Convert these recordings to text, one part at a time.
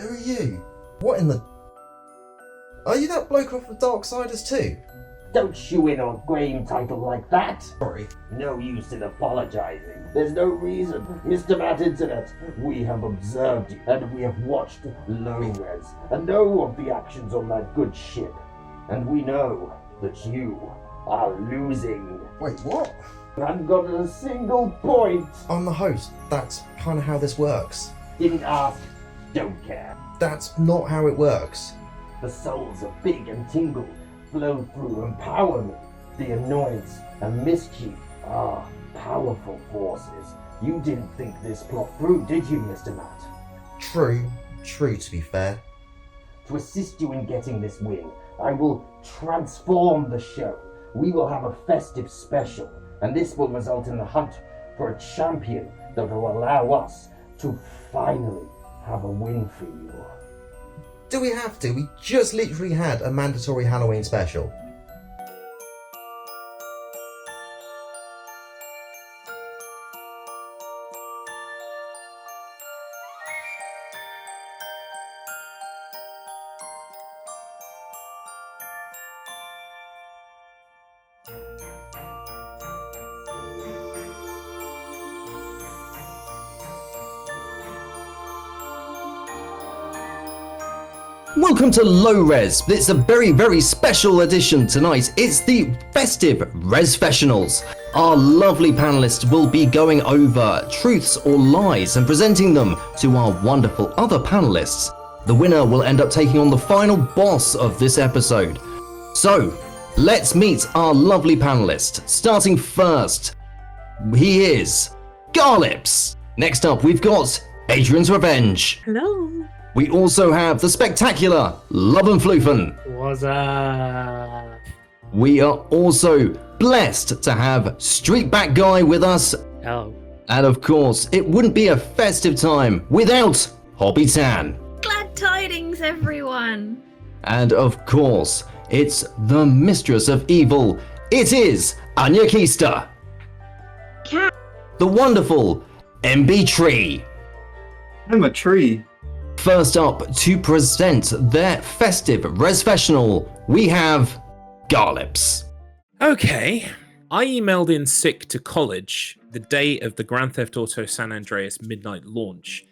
Who are you? What in the... Are you that bloke off the Darksiders too? Don't shoe in on game title like that. Sorry. No use in apologizing. There's no reason. Mr. Matt Internet, we have observed you, and we have watched Low Res, and know of the actions on that good ship. And we know that you are losing. Wait, what? You haven't gotten a single point. I'm the host. That's kind of how this works. Didn't ask, don't care. That's not how it works. The souls of Big and Tingle flow through empowerment. The annoyance and mischief are powerful forces. You didn't think this plot through, did you, Mr. Matt? True to be fair. To assist you in getting this win, I will transform the show. We will have a festive special, and this will result in the hunt for a champion that will allow us to finally have a win for you. Do we have to? We just literally had a mandatory Halloween special. Welcome to Low Res. It's a very, very special edition tonight. It's the Festive Rezfessionals. Our lovely panelists will be going over truths or lies and presenting them to our wonderful other panelists. The winner will end up taking on the final boss of this episode. So, let's meet our lovely panelist. Starting first, he is Garlips. Next up, we've got Adrian's Revenge. Hello. We also have the spectacular Love and Floofen. What's up? We are also blessed to have Street Back Guy with us. Oh. And of course, it wouldn't be a festive time without Hobby Tan. Glad tidings, everyone. And of course, it's the mistress of evil. It is Anya Keister. Cat. The wonderful Enbytree. I'm a tree. First up to present their festive Rezfessional, we have Garlips. Okay, I emailed in sick to college the day of the Grand Theft Auto San Andreas midnight launch,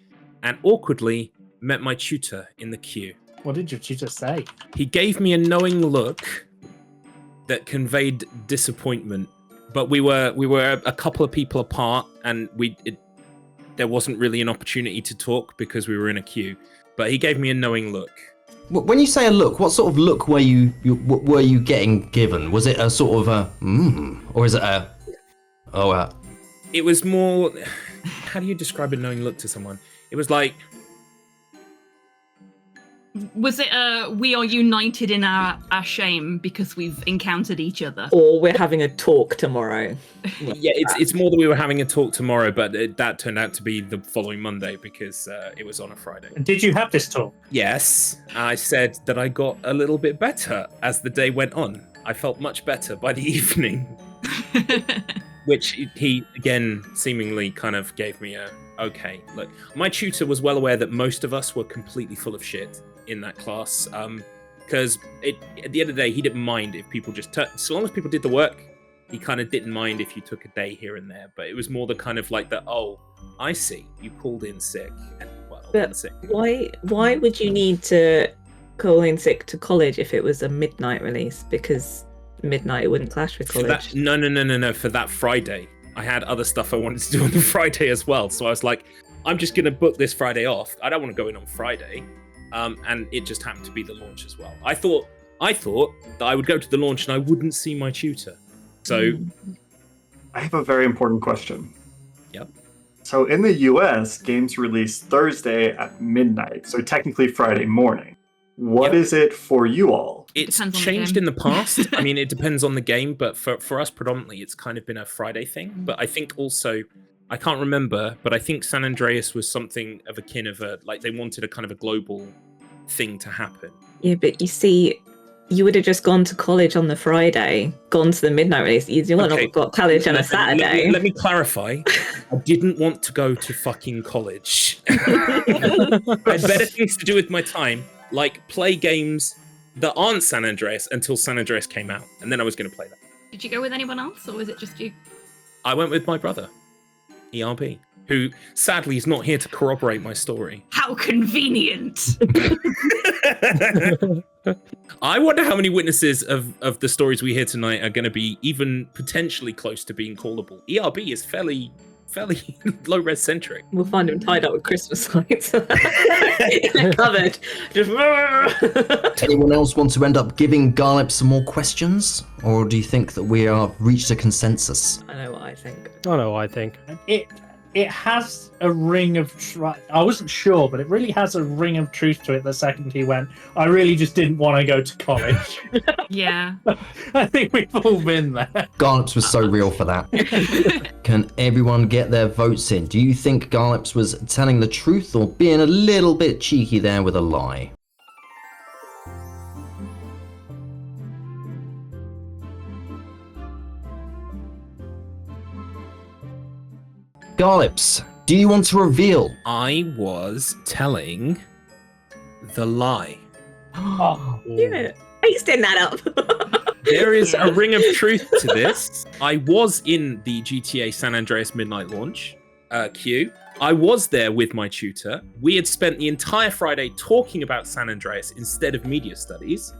and awkwardly met my tutor in the queue. What did your tutor say? He gave me a knowing look that conveyed disappointment, but we were a couple of people apart, and there wasn't really an opportunity to talk because we were in a queue, but he gave me a knowing look. When you say a look, what sort of look were you getting given? Was it a sort of a or is it It was more, how do you describe a knowing look to someone? It was like, Was it we are united in our shame because we've encountered each other? Or we're having a talk tomorrow. yeah, it's more that we were having a talk tomorrow, but that turned out to be the following Monday because it was on a Friday. And did you have this talk? Yes, I said that I got a little bit better as the day went on. I felt much better by the evening. Which he, again, seemingly kind of gave me a, okay, look. My tutor was well aware that most of us were completely full of shit in that class, because at the end of the day, he didn't mind if people just, so long as people did the work, he kind of didn't mind if you took a day here and there, but it was more the kind of like the, oh, I see, you called in sick, and well, But sick. why would you need to call in sick to college if it was a midnight release? Because midnight wouldn't clash with college. No, for that Friday. I had other stuff I wanted to do on the Friday as well, so I was like, I'm just going to book this Friday off. I don't want to go in on Friday. And it just happened to be the launch as well. I thought that I would go to the launch and I wouldn't see my tutor. So, I have a very important question. Yep. So in the US, games release Thursday at midnight, so technically Friday morning. What is it for you all? It's Depends on the changed game. in the past. I mean, it depends on the game, but for us predominantly, it's kind of been a Friday thing. But I think also, I can't remember, but I think San Andreas was something of akin of a, like they wanted a kind of a global thing to happen. Yeah, but you see, You would have just gone to college on the Friday, gone to the midnight release. You would Okay. not got college on a Saturday. Let me clarify. I didn't want to go to fucking college. I had better things to do with my time, like play games that aren't San Andreas until San Andreas came out, and then I was going to play that. Did you go with anyone else, or was it just you? I went with my brother, ERB, who sadly is not here to corroborate my story. How convenient! I wonder how many witnesses of the stories we hear tonight are going to be even potentially close to being callable. ERB is fairly low res centric. We'll find him tied up with Christmas lights in a cupboard. Just Anyone else want to end up giving Garlips some more questions? Or do you think that we have reached a consensus? I know what I think. I know what I think. It has a ring of I wasn't sure, but it really has a ring of truth to it the second he went, I really just didn't want to go to college. Yeah. I think we've all been there. Garlips was so real for that. Can everyone get their votes in? Do you think Garlips was telling the truth or being a little bit cheeky there with a lie? Garlips, do you want to reveal? I was telling the lie. Yeah, he's setting that up. There is a ring of truth to this. I was in the GTA San Andreas midnight launch queue. I was there with my tutor. We had spent the entire Friday talking about San Andreas instead of media studies.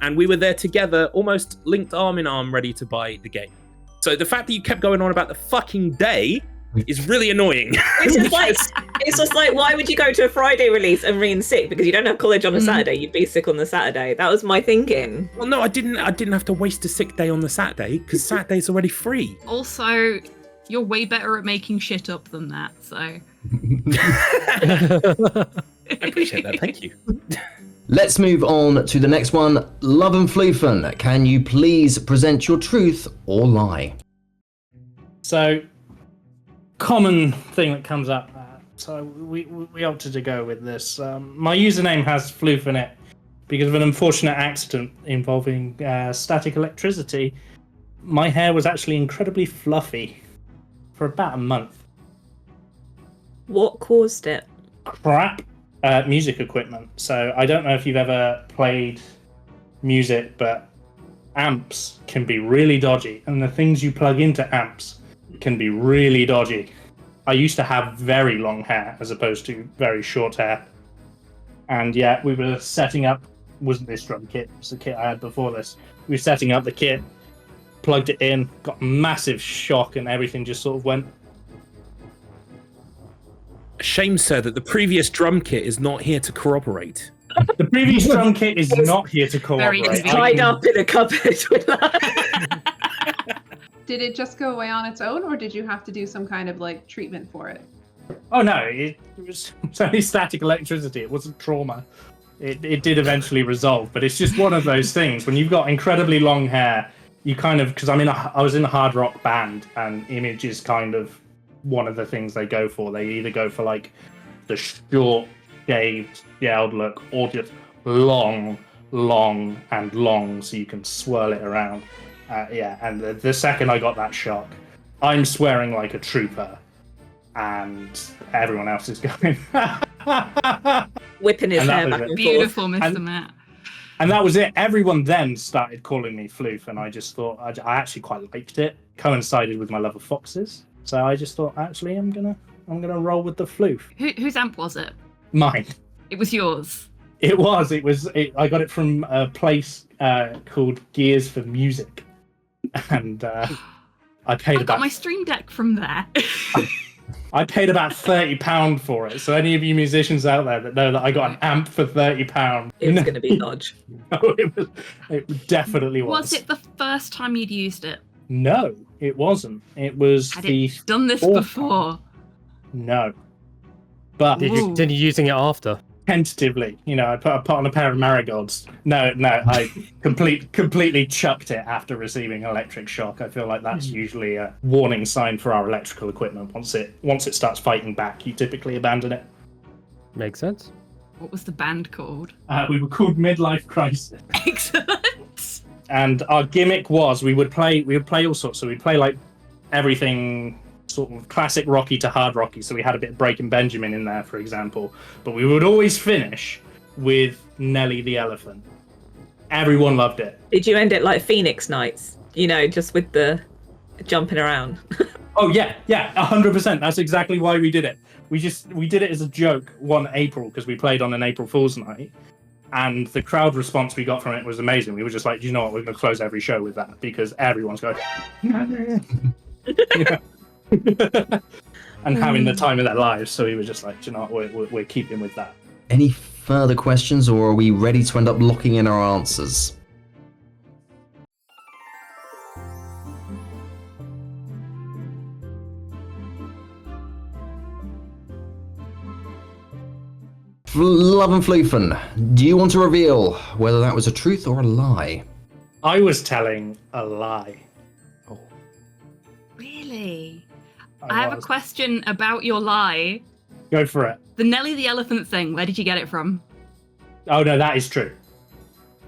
And we were there together, almost linked arm in arm, ready to buy the game. So the fact that you kept going on about the fucking day is really annoying. It's just like, why would you go to a Friday release and be sick? Because you don't have college on a Saturday, you'd be sick on the Saturday. That was my thinking. Well, no, I didn't have to waste a sick day on the Saturday because Saturday's already free. Also, you're way better at making shit up than that, so. I appreciate that. Thank you. Let's move on to the next one. Love and Floofen, can you please present your truth or lie? So, common thing that comes up. So we opted to go with this. My username has Floof in it because of an unfortunate accident involving static electricity. My hair was actually incredibly fluffy for about a month. What caused it? Crap music equipment. So I don't know if you've ever played music, but amps can be really dodgy, and the things you plug into amps can be really dodgy. I used to have very long hair as opposed to very short hair. And yeah, we were setting up, wasn't this drum kit, it was the kit I had before this. We were setting up the kit, plugged it in, got a massive shock, and everything just sort of went. Shame, sir, that the previous drum kit is not here to corroborate. The previous drum kit is not here to corroborate. Very Tied up in a cupboard with Did it just go away on its own, or did you have to do some kind of like treatment for it? Oh no, it was only static electricity. It wasn't trauma. It did eventually resolve, but it's just one of those things. When you've got incredibly long hair, you kind of, because I was in a hard rock band, and image is kind of one of the things they go for. They either go for like the short, shaved, gelled look, or just long, and long, so you can swirl it around. Yeah, and the second I got that shock, I'm swearing like a trooper, and everyone else is going whipping his hair back and forth. Beautiful, Mr. Matt. And that was it. Everyone then started calling me Floof, and I just thought I actually quite liked it. Coincided with my love of foxes, so I just thought actually I'm gonna roll with the Floof. Whose amp was it? Mine. It was yours. It was. I got it from a place called Gears for Music. And I paid I got my Stream Deck from there. I paid about £30 for it. So any of you musicians out there that know that I got an amp for £30, It was going to be dodge. No, it definitely was. Was it the first time you'd used it? No, it wasn't. It was Had the it done this fourth before? No, but Did you continue using it after? tentatively, I put on a pair of marigolds. No, I completely chucked it after receiving an electric shock. I feel like that's usually a warning sign for our electrical equipment. Once it starts fighting back, you typically abandon it. Makes sense. What was the band called? We were called Midlife Crisis. Excellent. And our gimmick was we would play all sorts. So we'd play like everything sort of classic Rocky to hard Rocky. So we had a bit of Breaking Benjamin in there, for example. But we would always finish with Nelly the Elephant. Everyone loved it. Did you end it like Phoenix Nights? You know, just with the jumping around. Oh yeah, 100%. That's exactly why we did it. We did it as a joke one April because we played on an April Fool's night, and the crowd response we got from it was amazing. We were just like, you know what, we're going to close every show with that because everyone's going, and having the time of their lives. So we were just like, you know what, we're keeping with that. Any further questions, or are we ready to end up locking in our answers? Love and Floofen, do you want to reveal whether that was a truth or a lie? I was telling a lie. Oh. Really? I have a question about your lie. Go for it. The Nelly the Elephant thing, where did you get it from? Oh no, that is true.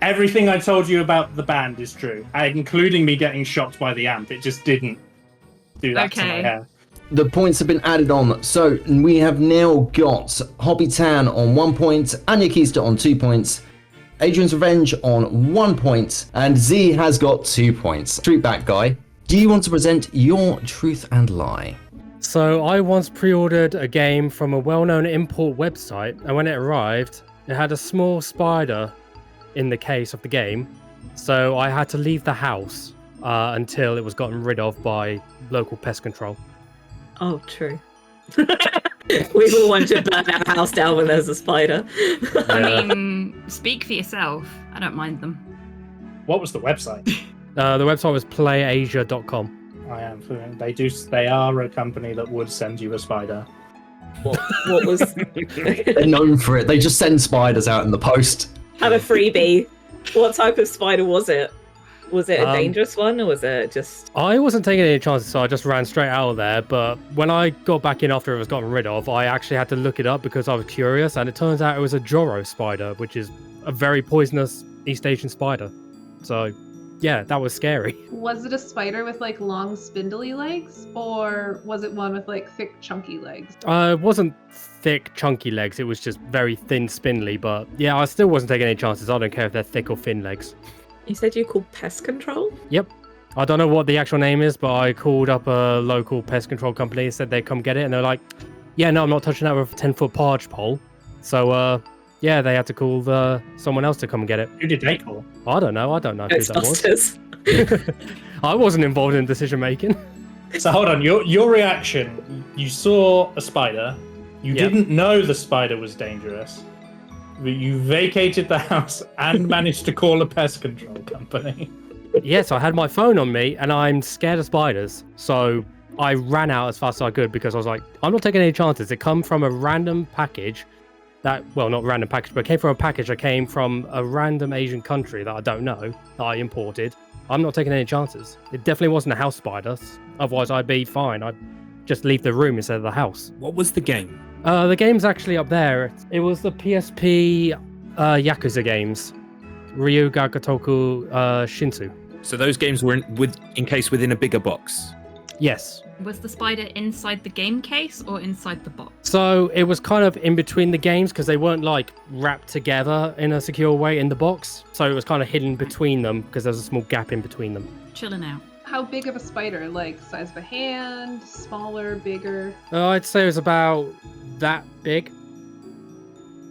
Everything I told you about the band is true, including me getting shocked by the amp. It just didn't do that to my hair. The points have been added on, so we have now got Hobby Tan on 1 point, Anya Keister on 2 points, Adrian's Revenge on 1 point, and Z has got 2 points. Street back guy, do you want to present your truth and lie? So I once pre-ordered a game from a well-known import website, and when it arrived, it had a small spider in the case of the game, so I had to leave the house until it was gotten rid of by local pest control. Oh, true. We all want to burn our house down when there's a spider. I mean, speak for yourself. I don't mind them. What was the website? The website was playasia.com. I am fluent. They are a company that would send you a spider. What was... They're known for it. They just send spiders out in the post. Have a freebie. What type of spider was it? Was it a dangerous one, or was it just... I wasn't taking any chances, so I just ran straight out of there. But when I got back in after it was gotten rid of, I actually had to look it up because I was curious, and it turns out it was a Joro spider, which is a very poisonous East Asian spider. So, yeah, that was scary. Was it a spider with like long spindly legs, or was it one with like thick chunky legs? It wasn't thick chunky legs, it was just very thin spindly, but yeah, I still wasn't taking any chances. I don't care if they're thick or thin legs. You said you called pest control? Yep. I don't know what the actual name is, but I called up a local pest control company, said they'd come get it, and they're like, yeah, no, I'm not touching that with a 10-foot barge pole. So, yeah, they had to call someone else to come and get it. Who did they call? I don't know who that was. I wasn't involved in decision making. So hold on, your reaction, you saw a spider, you didn't know the spider was dangerous, but you vacated the house and managed to call a pest control company. Yes, I had my phone on me and I'm scared of spiders. So I ran out as fast as I could because I was like, I'm not taking any chances. It come from a random package not random package, but it came from a package that came from a random Asian country that I don't know, that I imported. I'm not taking any chances. It definitely wasn't a house spider. Otherwise I'd be fine. I'd just leave the room instead of the house. What was the game? The game's actually up there. It was the PSP Yakuza games. Ryuga Gotoku Shinsu. So those games were encased within a bigger box? Yes. Was the spider inside the game case or inside the box? So it was kind of in between the games because they weren't like wrapped together in a secure way in the box. So it was kind of hidden between them because there's a small gap in between them. Chilling out. How big of a spider? Like size of a hand, smaller, bigger? I'd say it was about that big.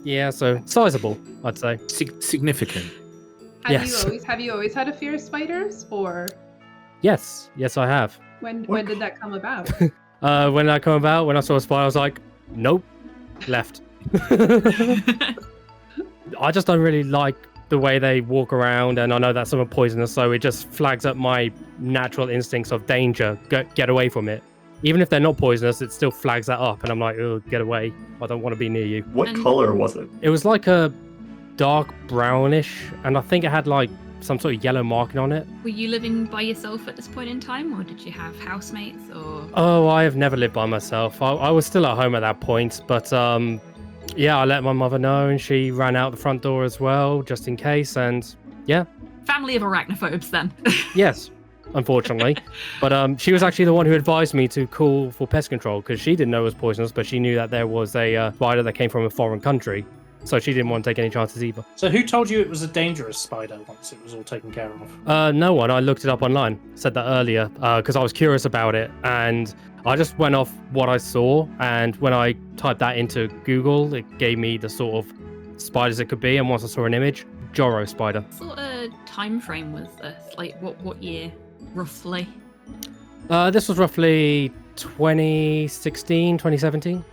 Yeah, so sizable, I'd say. Significant. Have you always had a fear of spiders, or? Yes, I have. When did that come about? When that came about, when I saw a spider, I was like, nope, left. I just don't really like the way they walk around, and I know that some are poisonous, so it just flags up my natural instincts of danger. Get away from it. Even if they're not poisonous, it still flags that up, and I'm like, oh, get away. I don't want to be near you. What color was it? It was like a dark brownish, and I think it had like some sort of yellow marking on it. Were you living by yourself at this point in time, or did you have housemates, or? Oh, I have never lived by myself. I was still at home at that point, but yeah, I let my mother know, and she ran out the front door as well, just in case, and yeah, family of arachnophobes then. Yes, unfortunately. But she was actually the one who advised me to call for pest control because she didn't know it was poisonous, but she knew that there was a spider that came from a foreign country. So she didn't want to take any chances either. So who told you it was a dangerous spider once it was all taken care of? No one. I looked it up online. Said that earlier because I was curious about it. And I just went off what I saw. And when I typed that into Google, it gave me the sort of spiders it could be. And once I saw an image, Joro spider. What sort of time frame was this? Like what year, roughly? This was roughly 2016, 2017.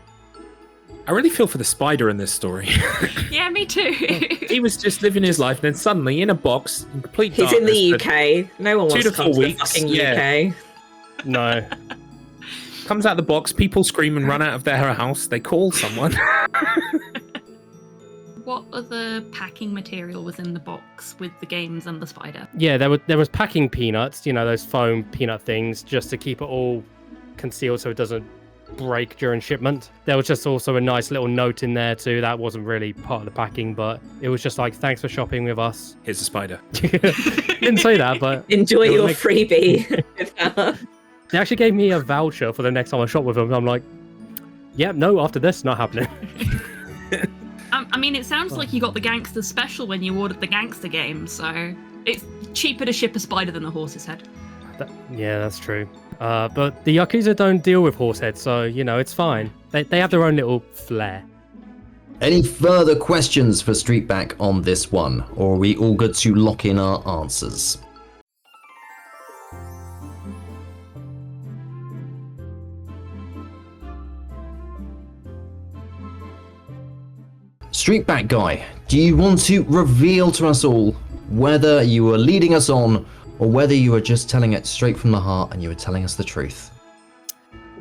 I really feel for the spider in this story. Yeah, me too. He was just living his life, and then suddenly in a box, in complete He's darkness. in the UK. No one wants to come to the fucking UK. No. Comes out of the box, people scream and run out of their house. They call someone. What other packing material was in the box with the games and the spider? Yeah, there was packing peanuts, you know, those foam peanut things, just to keep it all concealed so it doesn't break during shipment. There was just also a nice little note in there too. That wasn't really part of the packing, but it was just like, thanks for shopping with us. Here's a spider. Didn't say that, but enjoy your freebie. They actually gave me a voucher for the next time I shop with them. I'm like, yeah, no, after this, not happening. I mean, it sounds like you got the gangster special when you ordered the gangster game, so it's cheaper to ship a spider than a horse's head. Yeah, that's true. But the Yakuza don't deal with horse heads, so, you know, it's fine. They have their own little flair. Any further questions for Streetback on this one, or are we all good to lock in our answers? Streetback guy, do you want to reveal to us all whether you were leading us on or whether you were just telling it straight from the heart and you were telling us the truth?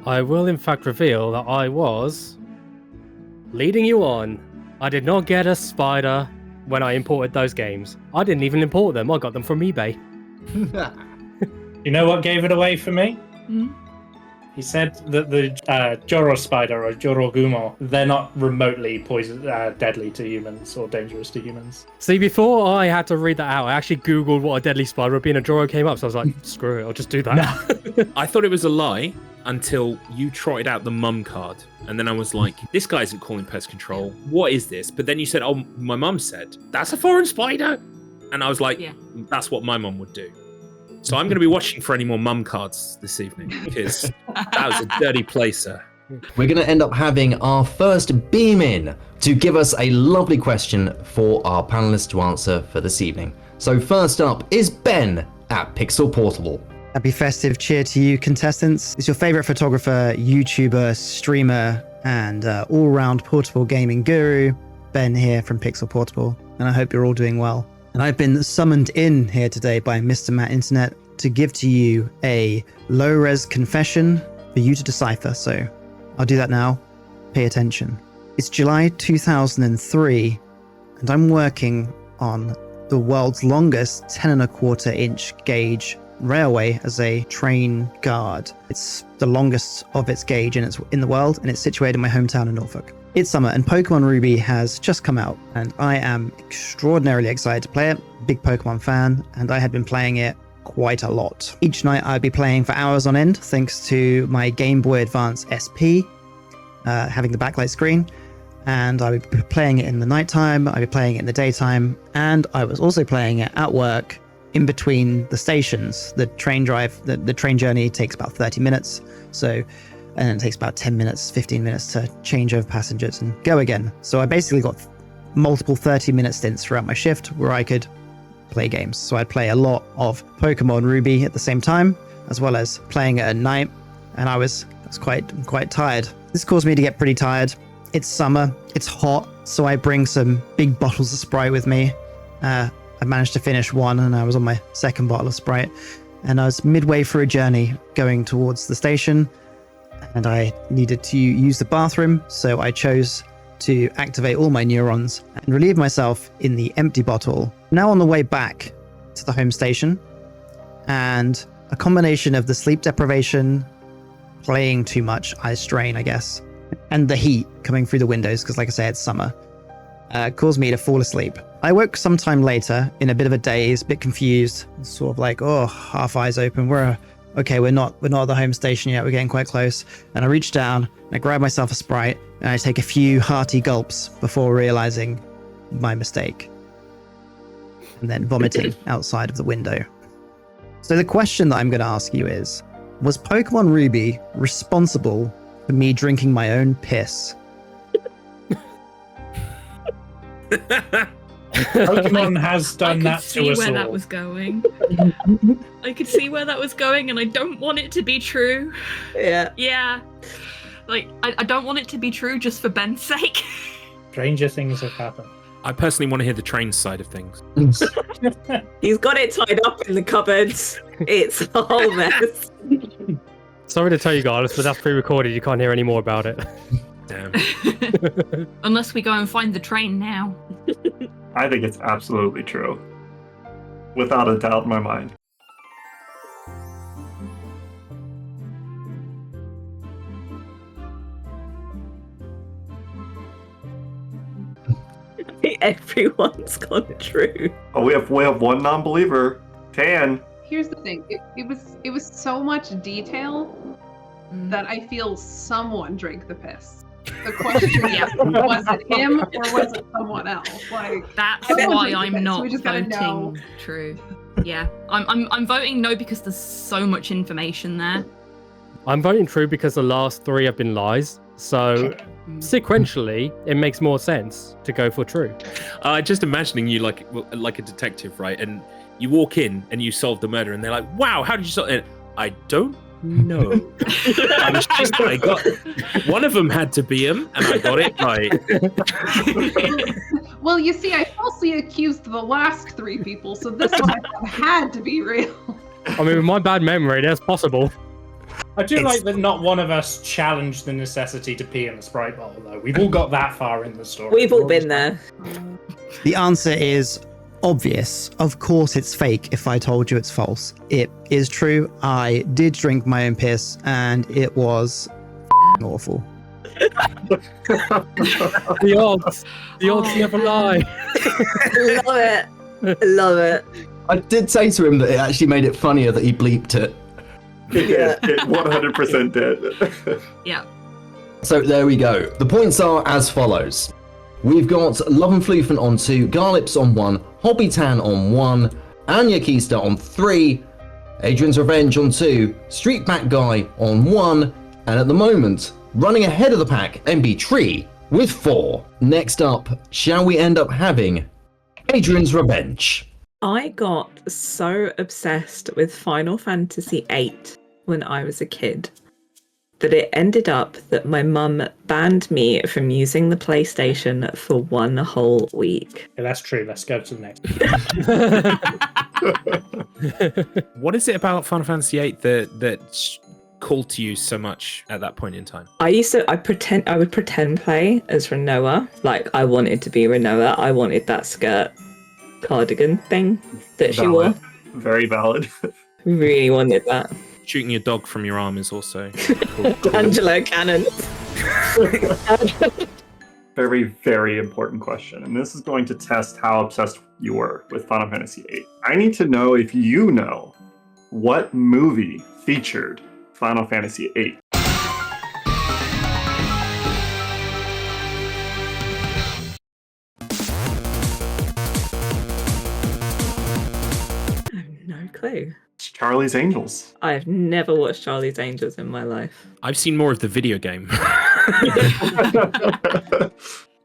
I will in fact reveal that I was leading you on. I did not get a spider when I imported those games. I didn't even import them. I got them from eBay. You know what gave it away for me? Mm. He said that the Joro spider or Jorogumo, they're not remotely deadly to humans or dangerous to humans. See, before I had to read that out, I actually Googled what a deadly spider would be and a Joro came up, so I was like, screw it, I'll just do that. I thought it was a lie until you trotted out the mum card. And then I was like, this guy isn't calling pest control. What is this? But then you said, oh, my mum said, that's a foreign spider. And I was like, yeah, that's what my mum would do. So I'm going to be watching for any more mum cards this evening because that was a dirty play, sir. We're going to end up having our first beam in to give us a lovely question for our panelists to answer for this evening. So first up is Ben at Pixel Portable. Happy festive cheer to you, contestants. It's your favorite photographer, YouTuber, streamer, and all-round portable gaming guru, Ben here from Pixel Portable, and I hope you're all doing well. And I've been summoned in here today by Mr. Matt Internet to give to you a low-res confession for you to decipher. So I'll do that now. Pay attention. It's July 2003, and I'm working on the world's longest 10.25 inch gauge railway as a train guard. It's the longest of its gauge in the world, and it's situated in my hometown in Norfolk. It's summer and Pokemon Ruby has just come out and I am extraordinarily excited to play it. Big Pokemon fan, and I had been playing it quite a lot. Each night I'd be playing for hours on end thanks to my Game Boy Advance SP having the backlight screen, and I would be playing it in the nighttime, I'd be playing it in the daytime, and I was also playing it at work in between the stations. The train journey takes about 30 minutes, and then it takes about 10 minutes, 15 minutes to change over passengers and go again. So I basically got multiple 30-minute stints throughout my shift where I could play games. So I'd play a lot of Pokemon Ruby at the same time, as well as playing it at night, and I was quite tired. This caused me to get pretty tired. It's summer, it's hot, so I bring some big bottles of Sprite with me. I managed to finish one, and I was on my second bottle of Sprite, and I was midway through a journey going towards the station, and I needed to use the bathroom, so I chose to activate all my neurons and relieve myself in the empty bottle. Now on the way back to the home station, and a combination of the sleep deprivation, playing too much, eye strain, I guess, and the heat coming through the windows, because like I say, it's summer. caused me to fall asleep. I woke sometime later in a bit of a daze, a bit confused, sort of like, oh, half eyes open. We're not at the home station yet. We're getting quite close. And I reach down and I grab myself a Sprite and I take a few hearty gulps before realizing my mistake. And then vomiting outside of the window. So the question that I'm going to ask you is, was Pokemon Ruby responsible for me drinking my own piss? Pokemon has done that to us all. I could see where that was going. I could see where that was going, and I don't want it to be true. Yeah. Yeah. Like, I don't want it to be true just for Ben's sake. Stranger things have happened. I personally want to hear the train side of things. He's got it tied up in the cupboards. It's a whole mess. Sorry to tell you guys, but that's pre-recorded. You can't hear any more about it. Damn. Unless we go and find the train now. I think it's absolutely true. Without a doubt in my mind. Everyone's gone true. Oh, we have one non-believer. Tan. Here's the thing. It was so much detail that I feel someone drank the piss. The question is, was it him or was it someone else? Like, that's why I'm not we just gotta know. voting true. Yeah, I'm voting no because there's so much information there. I'm voting true because the last 3 have been lies. So sequentially, it makes more sense to go for true. Just imagining you like a detective, right? And you walk in and you solve the murder, and they're like, "Wow, how did you solve it?" I don't know. I got one of them had to be him, and I got it right. Well, you see, I falsely accused the last 3 people, so this one I thought had to be real. I mean, with my bad memory, that's possible. I do like that not one of us challenged the necessity to pee in the Sprite bottle, though. We've all got that far in the story. We've all been there. The answer is obvious. Of course it's fake if I told you it's false. It is true. I did drink my own piss and it was awful. The odds never lie. Love it. Love it. I did say to him that it actually made it funnier that he bleeped it. It 100% did. Yeah. So there we go. The points are as follows. We've got Love and Floofen on 2, Garlips on 1, Hobbytan on 1, Anya Keister on 3, Adrian's Revenge on 2, Street Pack Guy on 1, and at the moment, running ahead of the pack, Enbytree with 4. Next up, shall we end up having Adrian's Revenge? I got so obsessed with Final Fantasy VIII when I was a kid that it ended up that my mum banned me from using the PlayStation for 1 whole week. Yeah, that's true. Let's go to the next. What is it about Final Fantasy VIII that called to you so much at that point in time? I would pretend play as Rinoa. Like, I wanted to be Rinoa. I wanted that skirt cardigan thing that she wore. Very valid. Really wanted that. Shooting your dog from your arm is also cool. Angelo Cannon. Very, very important question. And this is going to test how obsessed you were with Final Fantasy VIII. I need to know if you know what movie featured Final Fantasy VIII. I have no clue. It's Charlie's Angels. I've never watched Charlie's Angels in my life. I've seen more of the video game.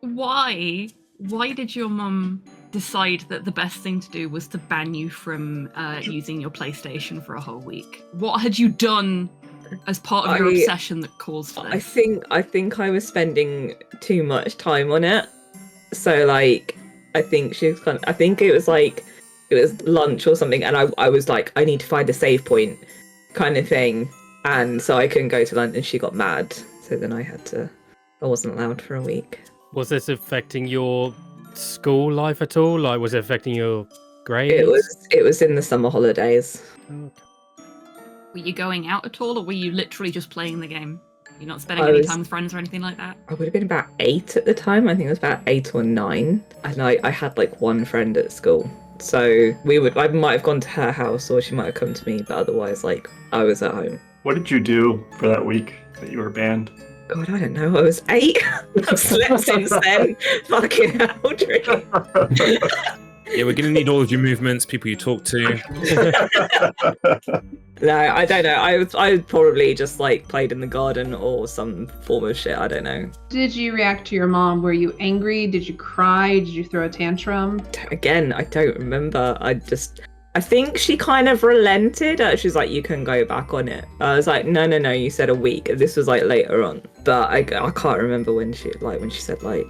Why did your mum decide that the best thing to do was to ban you from using your PlayStation for a whole week? What had you done as part of your obsession that caused this? I think I was spending too much time on it. So like, I think it was lunch or something, and I was like, I need to find a save point kind of thing. And so I couldn't go to lunch, and she got mad. So then I wasn't allowed for a week. Was this affecting your school life at all? Like, was it affecting your grades? It was in the summer holidays. Were you going out at all, or were you literally just playing the game? You're not spending I any was- time with friends or anything like that? I would have been about 8 at the time. I think it was about 8 or 9. And I had like one friend at school. So I might have gone to her house or she might have come to me, but otherwise, like, I was at home. What did you do for that week that you were banned? God, I don't know. I was 8. I've slept since then. Fucking hell, Drew. Yeah, we're gonna need all of your movements, people you talk to. No, I don't know. I probably just like played in the garden or some form of shit. I don't know. Did you react to your mom? Were you angry? Did you cry? Did you throw a tantrum? Again, I don't remember. I think she kind of relented. She's like, you can go back on it. I was like, no, you said a week. This was like later on. But I can't remember when she said like,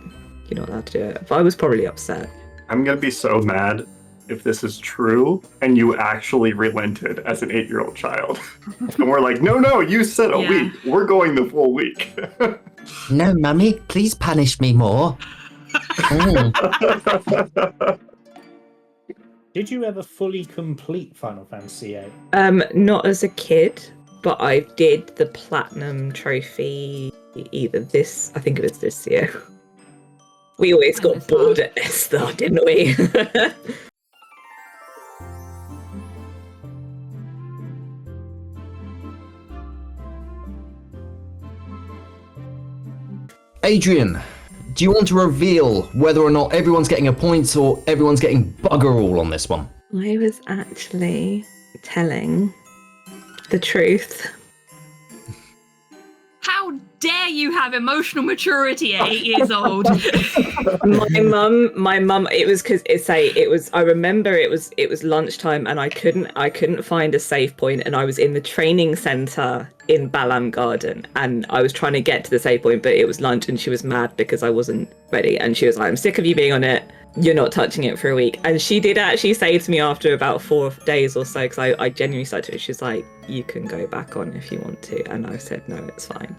you're not allowed to do it. But I was probably upset. I'm gonna be so mad if this is true and you actually relented as an 8-year-old child. And we're like, no, you said a week. We're going the full week. No, Mummy, please punish me more. Did you ever fully complete Final Fantasy VIII? Not as a kid, but I did the platinum trophy I think it was this year. We always got bored at this though, didn't we? Adrian, do you want to reveal whether or not everyone's getting a point or everyone's getting bugger all on this one? I was actually telling the truth. How dare you have emotional maturity at 8 years old? my mum, it was because I remember it was lunchtime and I couldn't find a save point and I was in the training centre in Balam Garden and I was trying to get to the save point, but it was lunch and she was mad because I wasn't ready and she was like, I'm sick of you being on it. You're not touching it for a week. And she did actually say to me after about 4 days or so, because I genuinely started to it, she's like, you can go back on if you want to. And I said, no, it's fine.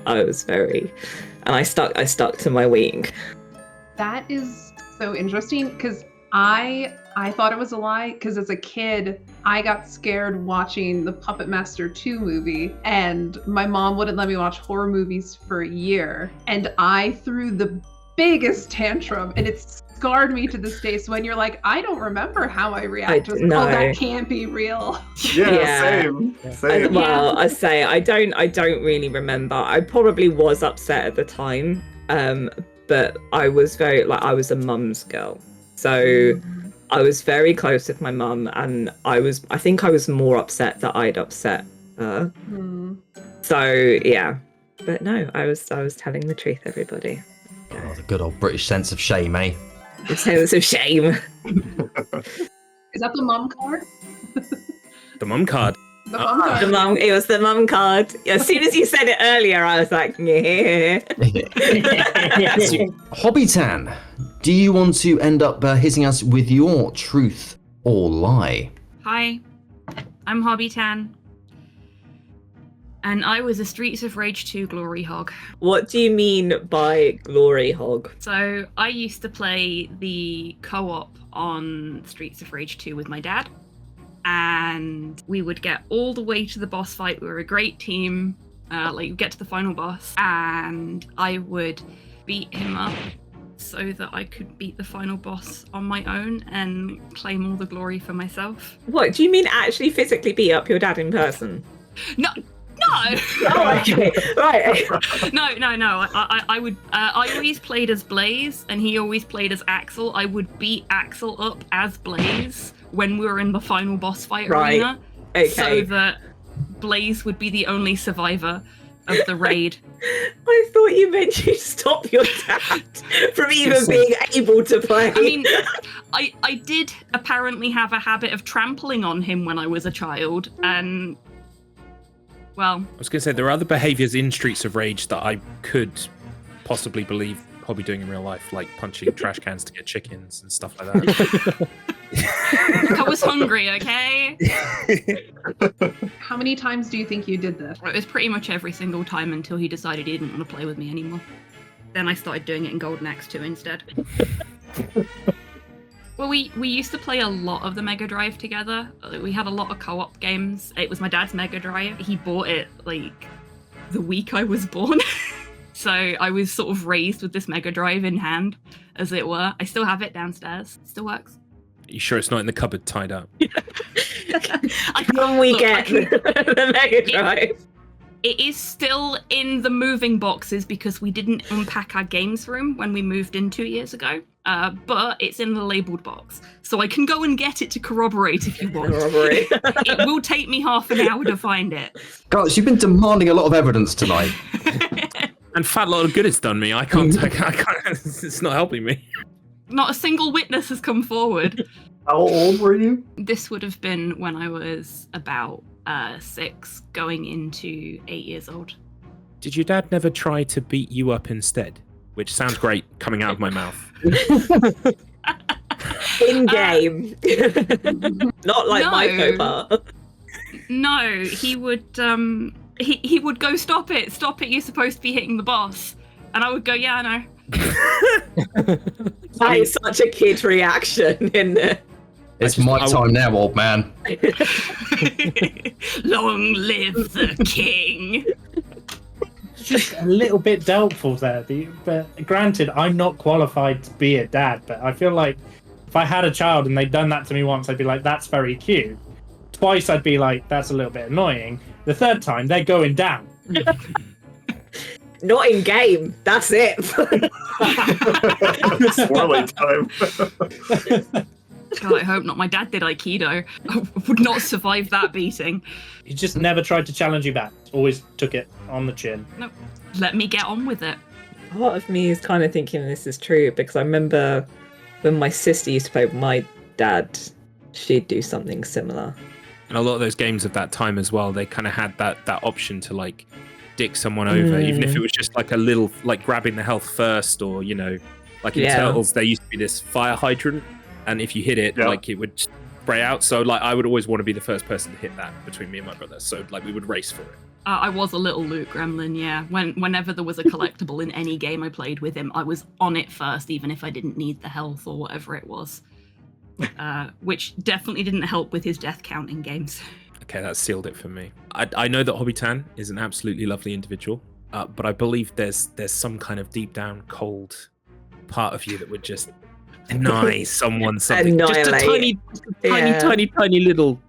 I was and I stuck to my week. That is so interesting because I thought it was a lie because as a kid, I got scared watching the Puppet Master 2 movie and my mom wouldn't let me watch horror movies for a year. And I threw the biggest tantrum and it's scarred me to this day. So when you're like, I don't remember how I reacted. No. Oh, that can't be real. Yeah. Same. Well, I say I don't really remember. I probably was upset at the time, but I was I was a mum's girl, so I was very close with my mum, and I think I was more upset that I'd upset her. So yeah, but no, I was telling the truth, everybody. Oh, the good old British sense of shame, eh? The sense of shame. Is that the mum card? The mum card. The mum card. It was the mum card. As soon as you said it earlier, I was like, yeah. Hobbytan, do you want to end up hitting us with your truth or lie? Hi, I'm Hobbytan. And I was a Streets of Rage 2 glory hog. What do you mean by glory hog? So I used to play the co-op on Streets of Rage 2 with my dad. And we would get all the way to the boss fight. We were a great team. Get to the final boss. And I would beat him up so that I could beat the final boss on my own and claim all the glory for myself. What, do you mean actually physically beat up your dad in person? No! Oh, okay. Right. No. I would. I always played as Blaze, and he always played as Axel. I would beat Axel up as Blaze when we were in the final boss fight arena, so that Blaze would be the only survivor of the raid. I thought you meant you'd stop your dad from even being able to play. I mean, I did apparently have a habit of trampling on him when I was a child, and. Well, I was going to say, there are other behaviours in Streets of Rage that I could possibly believe Hobby doing in real life, like punching trash cans to get chickens and stuff like that. Look, I was hungry, okay? How many times do you think you did this? It was pretty much every single time until he decided he didn't want to play with me anymore. Then I started doing it in Golden Axe 2 instead. Well, we used to play a lot of the Mega Drive together. We had a lot of co-op games. It was my dad's Mega Drive. He bought it the week I was born. So I was sort of raised with this Mega Drive in hand, as it were. I still have it downstairs. It still works. Are you sure it's not in the cupboard tied up? When we get the Mega Drive. It is still in the moving boxes because we didn't unpack our games room when we moved in 2 years ago. But it's in the labelled box. So I can go and get it to corroborate if you want. It will take me half an hour to find it. Guys, you've been demanding a lot of evidence tonight. And fat lot of good it's done me. I can't. It's not helping me. Not a single witness has come forward. How old were you? This would have been when I was about 6, going into 8 years old. Did your dad never try to beat you up instead? Which sounds great coming out of my mouth. In game. Not like my co-part. No, he would he would go, stop it, you're supposed to be hitting the boss. And I would go, yeah, I know. That is such a kid reaction in there. It's my time now, old man. Long live the king. Just a little bit doubtful there. But granted, I'm not qualified to be a dad, but I feel like if I had a child and they'd done that to me once, I'd be like, that's very cute. Twice, I'd be like, that's a little bit annoying. The third time, they're going down. Not in game. That's it. Swirly time. God, I hope not. My dad did Aikido. I would not survive that beating. He just never tried to challenge you back. Always took it on the chin. No, let me get on with it. Part of me is kind of thinking this is true because I remember when my sister used to play with my dad, she'd do something similar. And a lot of those games of that time as well, they kind of had that option to like dick someone over, even if it was just like a little, like grabbing the health first, or you know, like in Turtles, there used to be this fire hydrant, and if you hit it, like it would spray out. So like I would always want to be the first person to hit that between me and my brother. So like we would race for it. I was a little Luke Gremlin, yeah. Whenever there was a collectible in any game I played with him, I was on it first, even if I didn't need the health or whatever it was. Which definitely didn't help with his death count in games. Okay, that sealed it for me. I know that Hobbitan is an absolutely lovely individual, but I believe there's some kind of deep down cold part of you that would just deny someone something. Annihilate. Just a tiny little...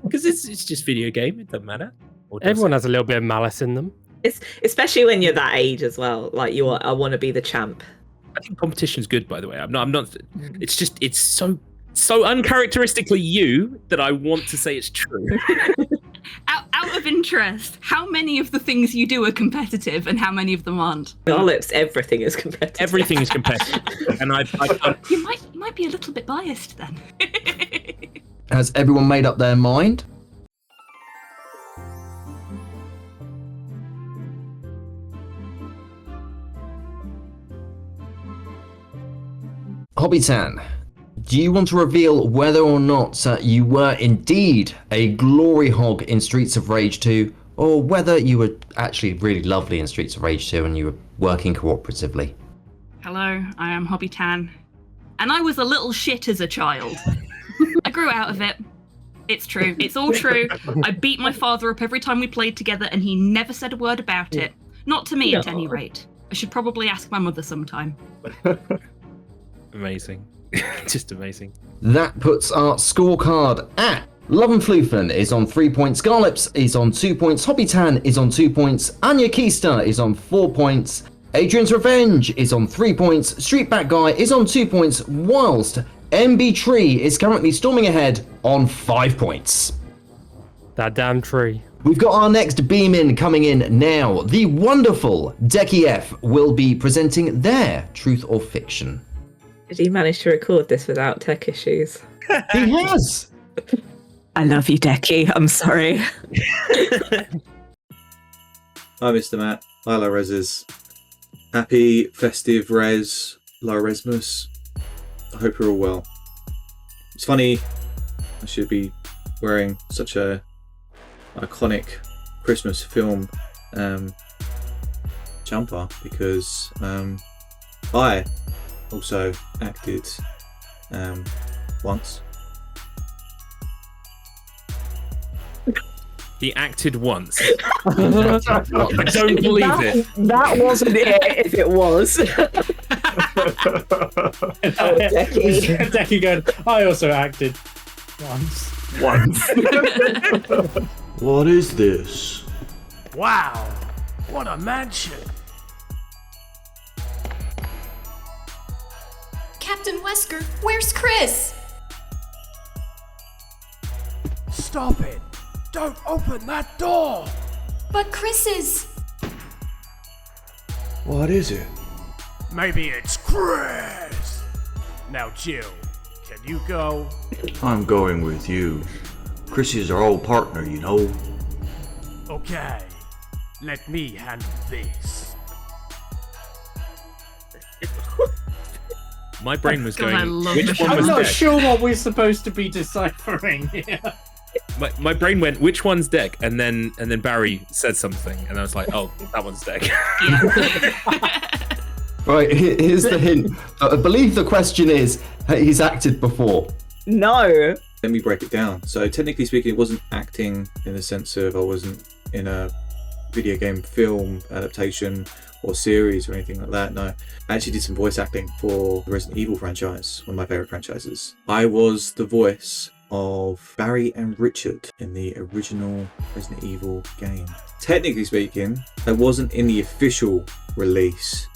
Because it's just video game, it doesn't matter. Everyone has a little bit of malice in them. It's especially when you're that age as well. Like I want to be the champ. I think competition's good, by the way. I'm not. It's just it's so uncharacteristically you that I want to say it's true. Out of interest, how many of the things you do are competitive, and how many of them aren't? Garlips, everything is competitive. Everything is competitive, and I You might be a little bit biased then. Has everyone made up their mind? Hobbitan, do you want to reveal whether or not you were indeed a glory hog in Streets of Rage 2, or whether you were actually really lovely in Streets of Rage 2 and you were working cooperatively? Hello, I am Hobbitan, and I was a little shit as a child. I grew out of it. It's true. It's all true. I beat my father up every time we played together, and he never said a word about it. Not to me, at any rate. I should probably ask my mother sometime. Amazing. Just amazing. That puts our scorecard at Love and Floofen is on 3 points, Garlips is on 2 points, Hobbitan is on 2 points, Anya Keister is on 4 points, Adrian's Revenge is on 3 points, Streetback Guy is on 2 points, whilst Enbytree is currently storming ahead on 5 points. That damn tree. We've got our next beam in coming in now. The wonderful Decky F will be presenting their Truth or Fiction. Did he manage to record this without tech issues? He has! I love you, Decky. I'm sorry. Hi, Mr. Matt. Hi, LOW REZs. Happy festive res, LOW REZmas. I hope you're all well. It's funny, I should be wearing such a iconic Christmas film jumper because I also acted once. He acted once. I don't believe it. That wasn't it. If it was, Decky going, I also acted once. What is this? Wow, what a mansion. Captain Wesker, where's Chris? Stop it. Don't open that door. But Chris is... What is it? Maybe it's Chris. Now, Jill, can you go? I'm going with you. Chris is our old partner, you know. Okay, let me handle this. My brain was God, going. I love Which this one show. was I'm not deck? sure what we're supposed to be deciphering here. My brain went, which one's deck? And then Barry said something, and I was like, oh, that one's deck. Right, here's the hint. I believe the question is, he's acted before. no. Let me break it down. So technically speaking, it wasn't acting in the sense of I wasn't in a video game film adaptation or series or anything like that. No, I actually did some voice acting for the Resident Evil franchise, one of my favorite franchises. I was the voice of Barry and Richard in the original Resident Evil game. Technically speaking, I wasn't in the official release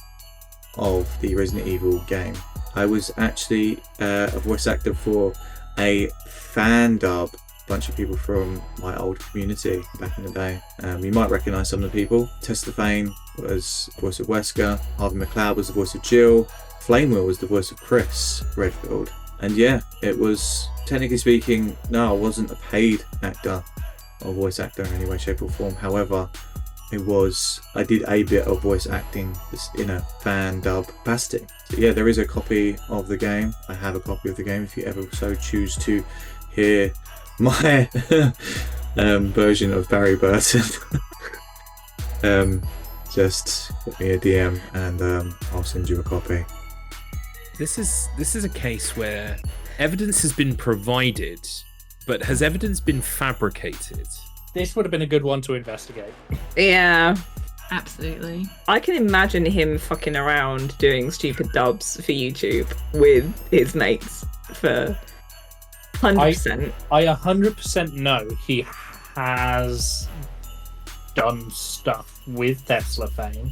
of the Resident Evil game. I was actually a voice actor for a fan dub, bunch of people from my old community back in the day. You might recognise some of the people. Tessa Fane was the voice of Wesker, Harvey McLeod was the voice of Jill, Flamewheel was the voice of Chris Redfield. And yeah, it was, technically speaking, no, I wasn't a paid actor or voice actor in any way, shape or form. However, I did a bit of voice acting in a fan dub capacity. So yeah, there is a copy of the game. I have a copy of the game if you ever so choose to hear my version of Barry Burton. Just get me a DM and I'll send you a copy. This is a case where evidence has been provided, but has evidence been fabricated? This would have been a good one to investigate. Yeah. Absolutely. I can imagine him fucking around doing stupid dubs for YouTube with his mates for 100%. I 100% know he has done stuff with Tesla Fame,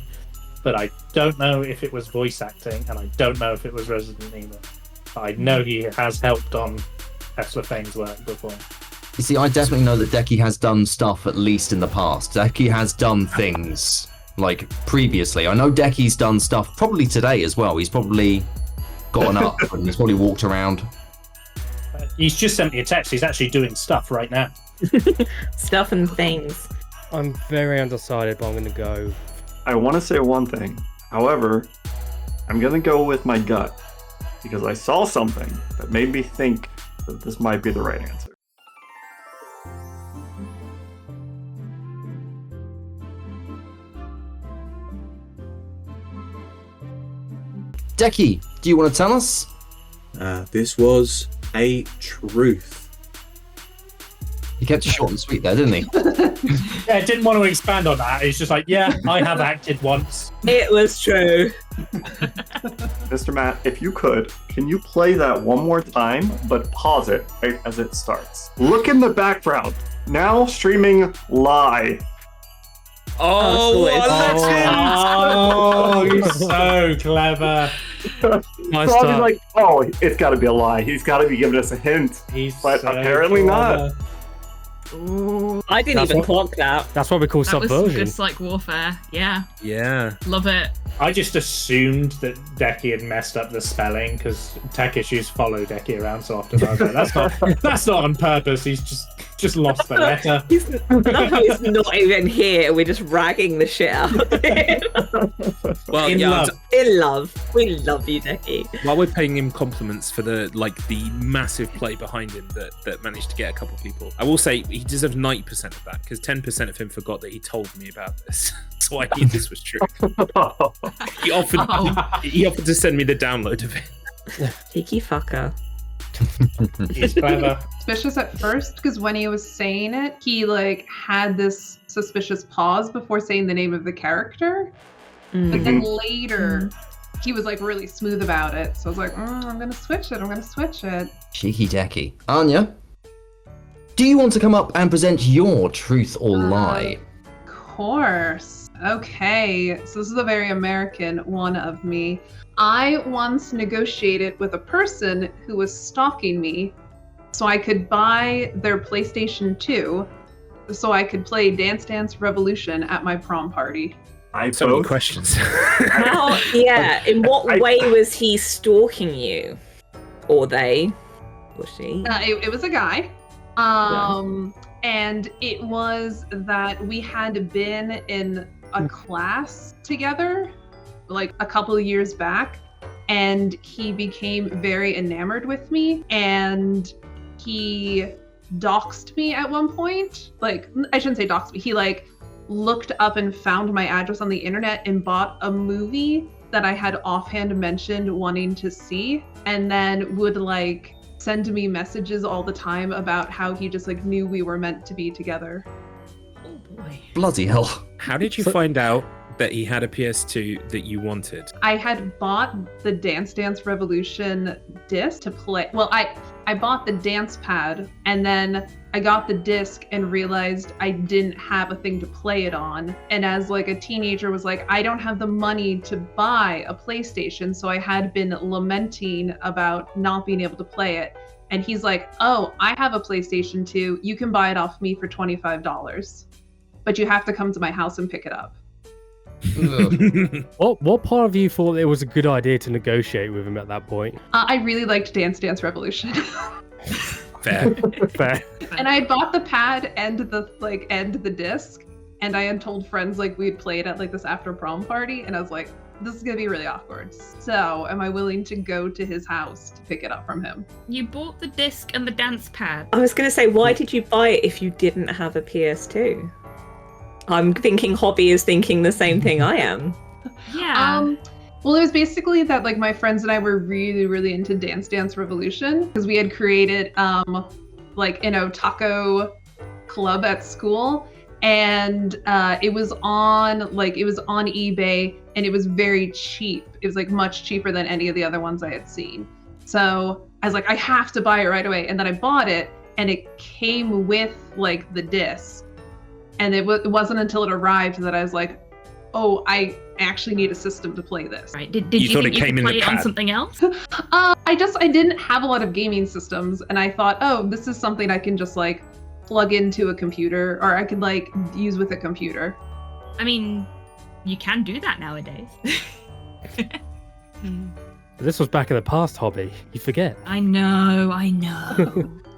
but I don't know if it was voice acting, and I don't know if it was Resident Evil. But I know he has helped on Tesla Fame's work before. You see, I definitely know that Decky has done stuff at least in the past. Decky has done things like previously. I know Decky's done stuff probably today as well. He's probably gotten up and he's probably walked around. He's just sent me a text. He's actually doing stuff right now. Stuff and things. I'm very undecided, but I'm going to go. I want to say one thing. However, I'm going to go with my gut because I saw something that made me think that this might be the right answer. Decky, do you want to tell us? This was a truth. He kept it short and sweet there, didn't he? Yeah, didn't want to expand on that. He's just like, yeah, I have acted once. It was true. Mr. Matt, if you could, can you play that one more time, but pause it right as it starts? Look in the background. Now streaming live. Oh, Oh, you're so clever. Nice So I was start. like, oh, it's got to be a lie. He's got to be giving us a hint. But so apparently not. clever. Ooh, I didn't That's even what- clock that. That's what we call That was some subversion. good psych warfare. Yeah, yeah. love it. I just assumed that Decky had messed up the spelling because tech issues follow Decky around so often. I was like, that's not on purpose. He's just lost the letter. He's not even here. We're just ragging the shit out of him. Well, In yeah. love. In love. We love you, Decky. While we're paying him compliments for the massive play behind him that managed to get a couple people, I will say he deserves 90% of that because 10% of him forgot that he told me about this, so I knew this was true. He offered to send me the download of it. Cheeky fucker. He's clever. Suspicious at first because when he was saying it, he like had this suspicious pause before saying the name of the character. But then later, he was like really smooth about it. So I was like, I'm gonna switch it. Cheeky decky. Anya, do you want to come up and present your truth or lie? Of course. Okay, so this is a very American one of me. I once negotiated with a person who was stalking me so I could buy their PlayStation 2 so I could play Dance Dance Revolution at my prom party. So many questions. How? Yeah. In what way was he stalking you, or they, or she? It was a guy. And it was that we had been in a class together like a couple of years back, and he became very enamored with me, and he doxed me at one point. Like, I shouldn't say doxed me. He like looked up and found my address on the internet and bought a movie that I had offhand mentioned wanting to see, and then would like send me messages all the time about how he just like knew we were meant to be together. Oh boy. Bloody hell. How did you find out that he had a PS2 that you wanted? I had bought the Dance Dance Revolution disc to play. Well, I bought the dance pad, and then I got the disc and realized I didn't have a thing to play it on. And as like a teenager was like, I don't have the money to buy a PlayStation, so I had been lamenting about not being able to play it. And he's like, oh, I have a PlayStation 2. You can buy it off me for $25, but you have to come to my house and pick it up. What part of you thought it was a good idea to negotiate with him at that point? I really liked Dance Dance Revolution. Fair. Fair. And I had bought the pad and the disc, and I had told friends like we'd played at like this after prom party, and I was like, this is gonna be really awkward. So am I willing to go to his house to pick it up from him? You bought the disc and the dance pad. I was going to say, why did you buy it if you didn't have a PS2? I'm thinking Hobby is thinking the same thing I am. Yeah. Well, it was basically that like my friends and I were really, really into Dance Dance Revolution because we had created like an otaku club at school, and it was on eBay, and it was very cheap. It was like much cheaper than any of the other ones I had seen. So I was like, I have to buy it right away, and then I bought it, and it came with like the disc. And it wasn't until it arrived that I was like, oh, I actually need a system to play this. Right. Did you think you could play it on something else? I didn't have a lot of gaming systems, and I thought, oh, this is something I can just like plug into a computer, or I could like use with a computer. I mean, you can do that nowadays. This was back in the past, Hobby. You forget. I know.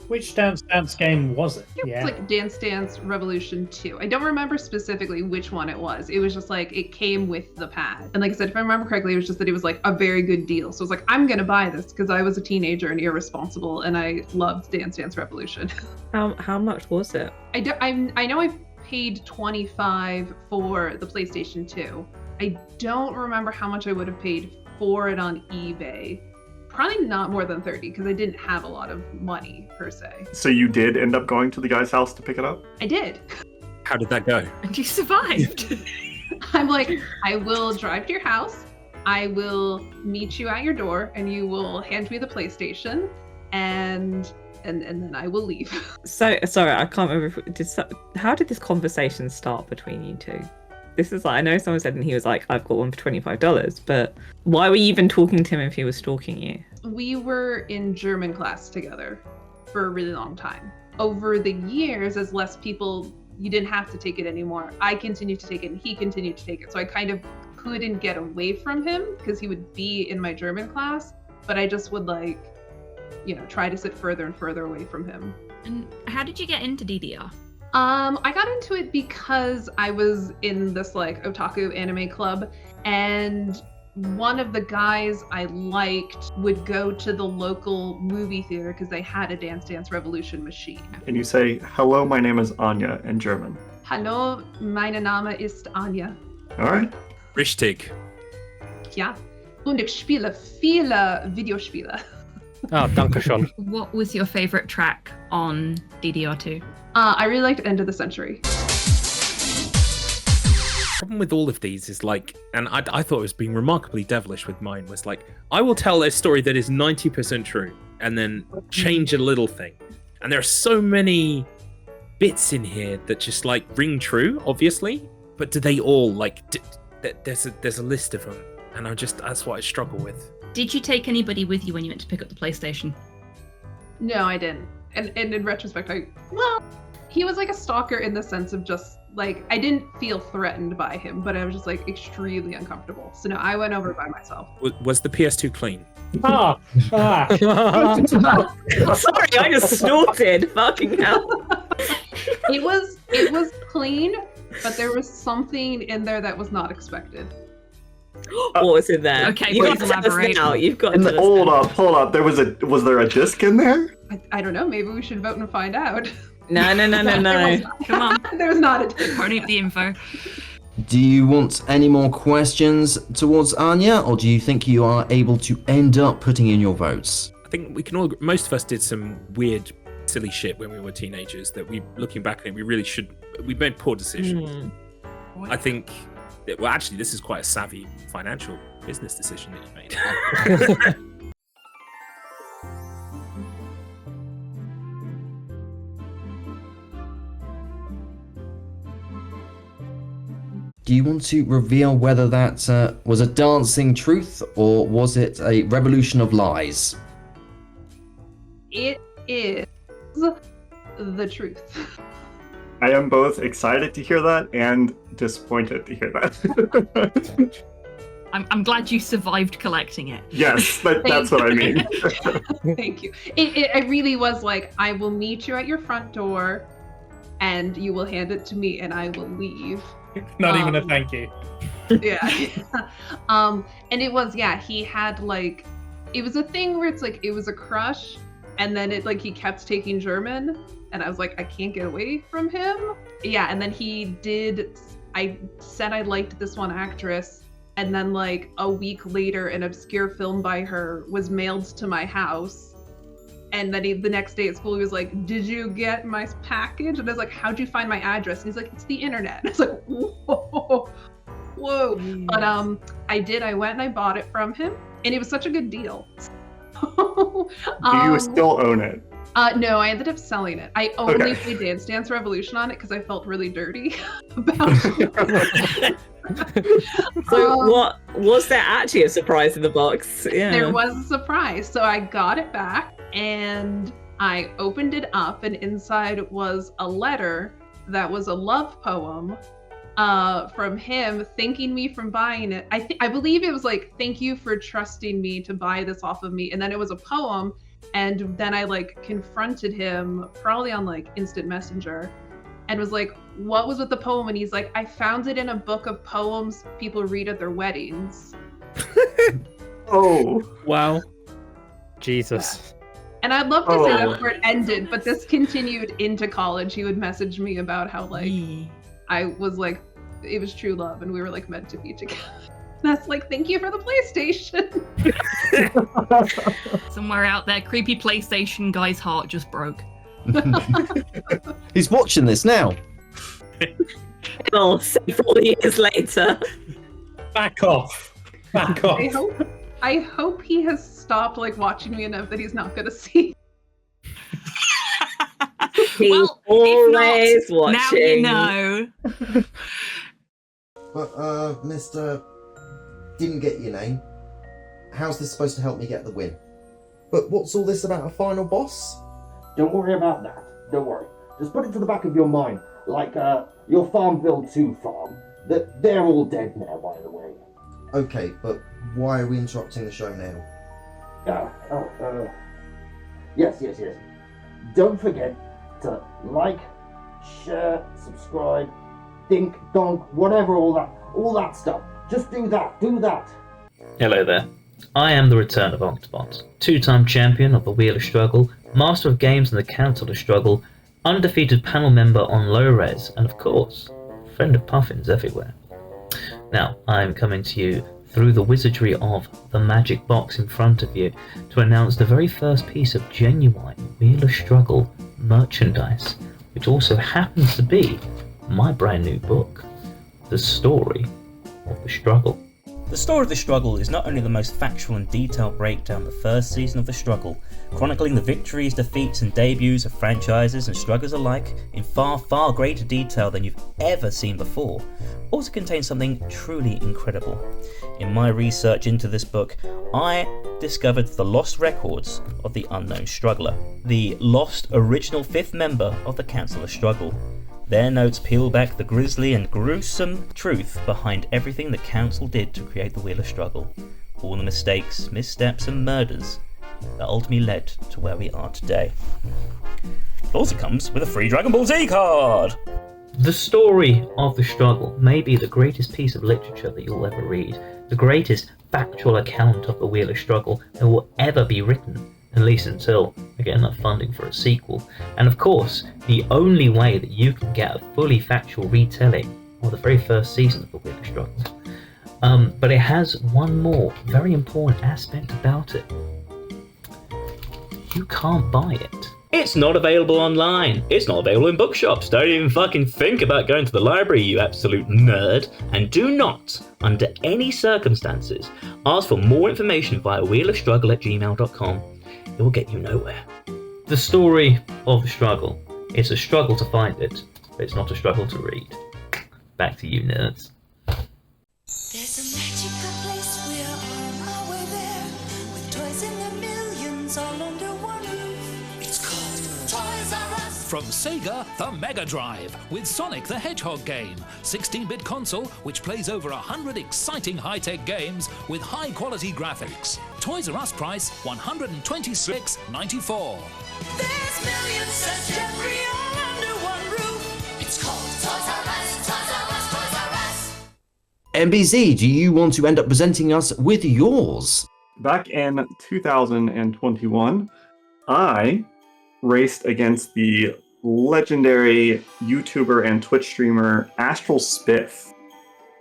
Which Dance Dance game was it? It was like Dance Dance Revolution 2. I don't remember specifically which one it was. It was just like it came with the pad. And like I said, if I remember correctly, it was just that it was like a very good deal. So I was like, I'm going to buy this because I was a teenager and irresponsible, and I loved Dance Dance Revolution. How much was it? I know I paid $25 for the PlayStation 2. I don't remember how much I would have paid for it on eBay. Probably not more than 30 because I didn't have a lot of money per se. So you did end up going to the guy's house to pick it up? I did. How did that go? And you survived. I'm like, I will drive to your house. I will meet you at your door, and you will hand me the PlayStation, and then I will leave. So sorry, I can't remember. How did this conversation start between you two? This is like, I know someone said, and he was like, I've got one for $25, but why were you even talking to him if he was stalking you? We were in German class together for a really long time. Over the years, as less people, you didn't have to take it anymore. I continued to take it, and he continued to take it. So I kind of couldn't get away from him because he would be in my German class, but I just would like, try to sit further and further away from him. And how did you get into DDR? I got into it because I was in this like otaku anime club, and one of the guys I liked would go to the local movie theater because they had a Dance Dance Revolution machine. And you say, hello, my name is Anya in German. Hallo, meine Name ist Anya. All right. Richtig. Ja, und ich spiele viele Videospiele. Oh, Dankeschön. What was your favorite track on DDR2? I really liked End of the Century. Problem with all of these is like, and I thought it was being remarkably devilish with mine, was like, I will tell a story that is 90% true and then change a little thing. And there are so many bits in here that just like ring true, obviously, but do they all like, there's a list of them, and that's what I struggle with. Did you take anybody with you when you went to pick up the PlayStation? No, I didn't. And in retrospect, he was like a stalker in the sense of just like, I didn't feel threatened by him, but I was just like extremely uncomfortable. So no, I went over by myself. Was the PS2 clean? Sorry, I just snorted. Fucking hell. It was clean, but there was something in there that was not expected. What was in there? Okay, you got please to tell us elaborate. now. You've got to Hold up. Was there a disc in there? I don't know. Maybe we should vote and find out. No. Come on. There was not a disc. Pony up the info. Do you want any more questions towards Anya, or do you think you are able to end up putting in your votes? I think we can all. Most of us did some weird, silly shit when we were teenagers. That looking back on it, we really should. We made poor decisions. I think. Well, actually, this is quite a savvy financial business decision that you made. Do you want to reveal whether that was a dancing truth, or was it a revolution of lies? It is the truth. I am both excited to hear that and disappointed to hear that. I'm glad you survived collecting it. Yes, that's what I mean. Thank you. It really was like, I will meet you at your front door and you will hand it to me and I will leave. Not even a thank you. Yeah. And it was, he had like, it was a thing where it's like, it was a crush and then it like, he kept taking German. And I was like, I can't get away from him. Yeah, and then I said I liked this one actress, and then like a week later, an obscure film by her was mailed to my house. And then the next day at school, he was like, did you get my package? And I was like, how'd you find my address? And he's like, it's the internet. And I was like, whoa. But I went and I bought it from him, and it was such a good deal. Do you still own it? No, I ended up selling it. I only played Dance Dance Revolution on it because I felt really dirty about it. So what was there actually a surprise in the box? Yeah. There was a surprise. So I got it back and I opened it up, and inside was a letter that was a love poem from him thanking me for buying it. I believe it was like, thank you for trusting me to buy this off of me. And then it was a poem. And then I like confronted him probably on like instant messenger and was like, what was with the poem? And he's like, I found it in a book of poems people read at their weddings. Oh, wow. Jesus. And I'd love to say that's where it ended, but this continued into college. He would message me about how like I was like, it was true love and we were like meant to be together. That's like, thank you for the PlayStation. Somewhere out there, creepy PlayStation guy's heart just broke. He's watching this now. Well, several years later. Back off. I hope he has stopped like watching me enough that he's not gonna see. He's always watching. Now you know. But Mr. Didn't get your name. How's this supposed to help me get the win? But what's all this about a final boss? Don't worry about that. Don't worry. Just put it to the back of your mind, like your Farmville 2 farm. They're all dead now, by the way. Okay, but why are we interrupting the show now? Yes. Don't forget to like, share, subscribe, dink, donk, whatever, all that stuff. Just do that. Hello there. I am the Return of Octobot, two-time champion of the Wheel of Struggle, master of games in the Council of Struggle, undefeated panel member on Low Res, and of course, friend of Puffins everywhere. Now, I am coming to you through the wizardry of the magic box in front of you to announce the very first piece of genuine Wheel of Struggle merchandise, which also happens to be my brand new book, The Story of the Struggle. The Story of the Struggle is not only the most factual and detailed breakdown of the first season of the struggle, chronicling the victories, defeats and debuts of franchises and strugglers alike in far, far greater detail than you've ever seen before, also contains something truly incredible. In my research into this book, I discovered the lost records of the unknown struggler, the lost original 5th member of the Council of Struggle. Their notes peel back the grisly and gruesome truth behind everything the Council did to create the Wheel of Struggle. All the mistakes, missteps and murders that ultimately led to where we are today. It also comes with a free Dragon Ball Z card! The Story of the Struggle may be the greatest piece of literature that you'll ever read, the greatest factual account of the Wheel of Struggle that will ever be written, at least until I get enough funding for a sequel. And of course, the only way that you can get a fully factual retelling of the very first season of the Wheel of Struggle. But it has one more very important aspect about it. You can't buy it. It's not available online. It's not available in bookshops. Don't even fucking think about going to the library, you absolute nerd. And do not, under any circumstances, ask for more information via wheelofstruggle@gmail.com. It will get you nowhere. The Story of the Struggle. It's a struggle to find it, but it's not a struggle to read. Back to you, nerds. There's a magical place, we're on our way there, with toys in the millions all under one roof. It's called Toys R Us. From Sega, the Mega Drive, with Sonic the Hedgehog game, 16-bit console which plays over 100 exciting high-tech games with high-quality graphics. Toys R Us price $126.94. There's millions such every all under one roof. It's called Toys R Us, Toys R Us, Toys R Us. MBZ, do you want to end up presenting us with yours? Back in 2021, I raced against the legendary YouTuber and Twitch streamer Astral Spiff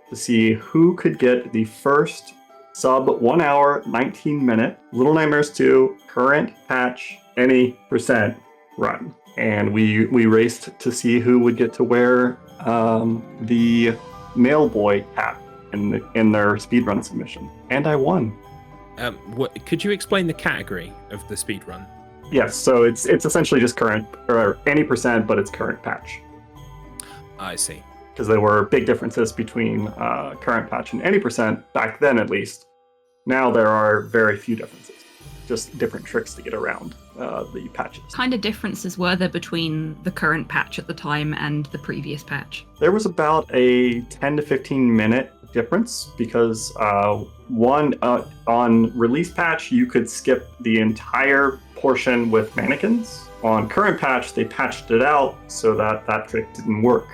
to see who could get the first sub 1 hour, 19 minute Little Nightmares 2 current patch any % run. And we raced to see who would get to wear the Mailboy hat in their speedrun submission. And I won. Could you explain the category of the speedrun? Yes, so it's essentially just current, or any %, but it's current patch. I see. Because there were big differences between current patch and any % back then, at least. Now there are very few differences. Just different tricks to get around the patches. What kind of differences were there between the current patch at the time and the previous patch? There was about a 10 to 15 minute difference because on release patch, you could skip the entire portion with mannequins. On current patch, they patched it out so that trick didn't work.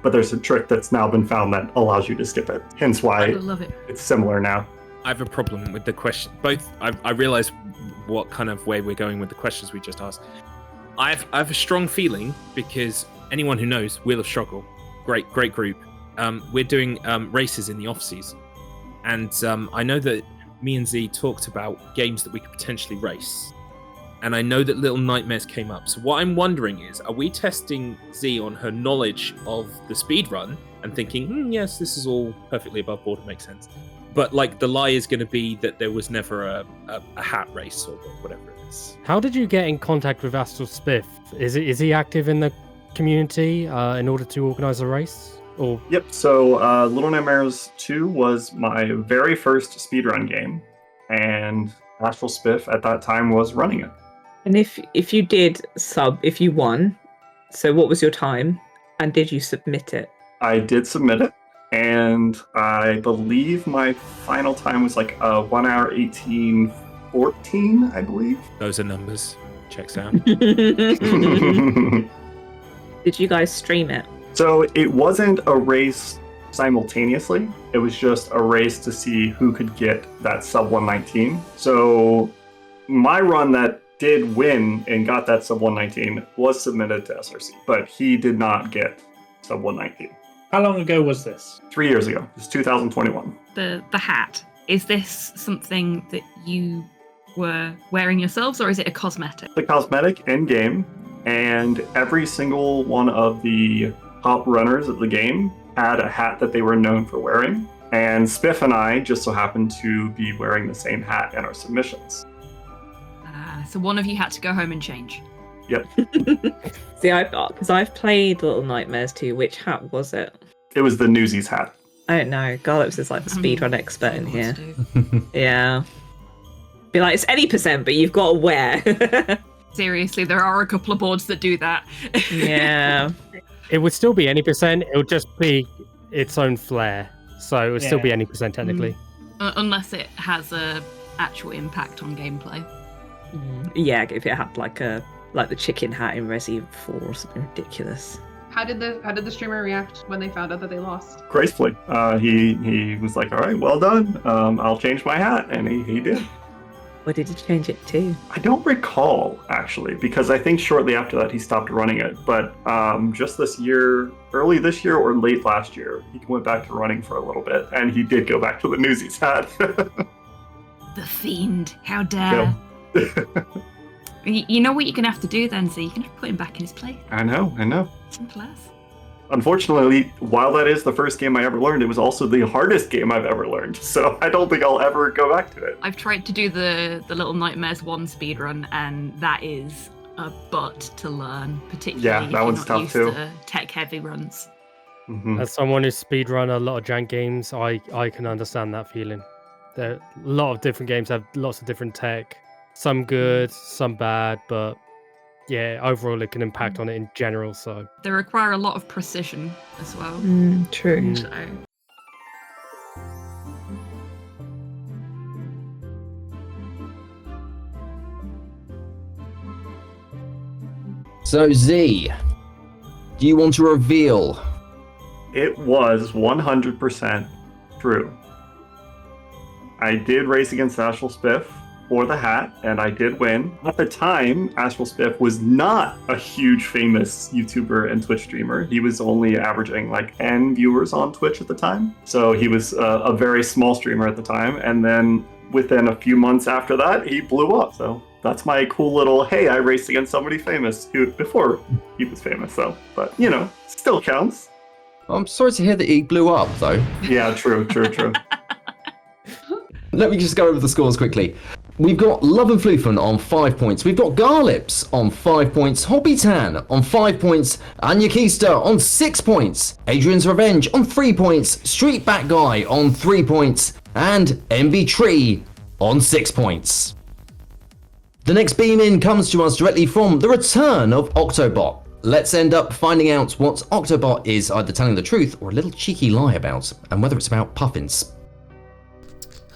But there's a trick that's now been found that allows you to skip it. Hence why it's similar now. I have a problem with the question. I realize what kind of way we're going with the questions we just asked. I have a strong feeling because anyone who knows Wheel of Struggle, great group, we're doing races in the off season, and I know that me and Z talked about games that we could potentially race, and I know that Little Nightmares came up. So what I'm wondering is, are we testing Z on her knowledge of the speedrun and thinking, yes, this is all perfectly above board and makes sense, but like the lie is going to be that there was never a hat race or whatever it is. How did you get in contact with Astral Spiff? Is he active in the community in order to organize a race? Or Yep, so Little Nightmares 2 was my very first speedrun game, and Astral Spiff at that time was running it. And if you did if you won, so what was your time, and did you submit it? I did submit it, and I believe my final time was like 1 hour 18:14, I believe. Those are numbers. Checks out. Did you guys stream it? So it wasn't a race simultaneously. It was just a race to see who could get that sub 119. So my run that did win and got that sub 119 was submitted to SRC, but he did not get sub 119. How long ago was this? 3 years ago. It's 2021. The hat, is this something that you were wearing yourselves, or is it a cosmetic? The cosmetic in-game, and every single one of the top runners of the game had a hat that they were known for wearing. And Spiff and I just so happened to be wearing the same hat in our submissions. So one of you had to go home and change. Yep. See, because I've played Little Nightmares 2. Which hat was it? It was the Newsies hat. I don't know. Garlips is like the speedrun expert in here. Yeah. Be like, it's any percent, but you've got to wear. Seriously, there are a couple of boards that do that. Yeah. It would still be any percent. It would just be its own flair. So it would still be any percent technically. Unless it has a actual impact on gameplay. Yeah, if it had like the chicken hat in Resi 4 or something ridiculous. How did the streamer react when they found out that they lost? Gracefully. He was like, all right, well done. I'll change my hat. And he did. What did he change it to? I don't recall, actually, because I think shortly after that he stopped running it. But just this year, early this year or late last year, he went back to running for a little bit. And he did go back to the Newsies hat. The fiend, how dare. You know what you're going to have to do then, so you can put him back in his place. I know. Simple as. Unfortunately, while that is the first game I ever learned, it was also the hardest game I've ever learned. So I don't think I'll ever go back to it. I've tried to do the Little Nightmares 1 speedrun, and that is a butt to learn, particularly if you're not used to tech-heavy runs. Mm-hmm. As someone who's speedrun a lot of jank games, I can understand that feeling. There, a lot of different games have lots of different tech. Some good, some bad, but yeah, overall it can impact on it in general. So they require a lot of precision as well. True. So Z, do you want to reveal? It was 100% true. I did race against Astral Spiff for the hat, and I did win. At the time, Astral Spiff was not a huge famous YouTuber and Twitch streamer. He was only averaging like 10 viewers on Twitch at the time. So he was a very small streamer at the time. And then within a few months after that, he blew up. So that's my cool little, hey, I raced against somebody famous before he was famous. So, but you know, still counts. I'm sorry to hear that he blew up though. Yeah, true. Let me just go over the scores quickly. We've got Love and Floofan on 5 points. We've got Garlips on 5 points. Hobbytan on 5 points. Anya Keister on 6 points. Adrian's Revenge on 3 points. Street Bat Guy on 3 points. And Enbytree on 6 points. The next beam in comes to us directly from the return of Octobot. Let's end up finding out what Octobot is either telling the truth or a little cheeky lie about, and whether it's about puffins.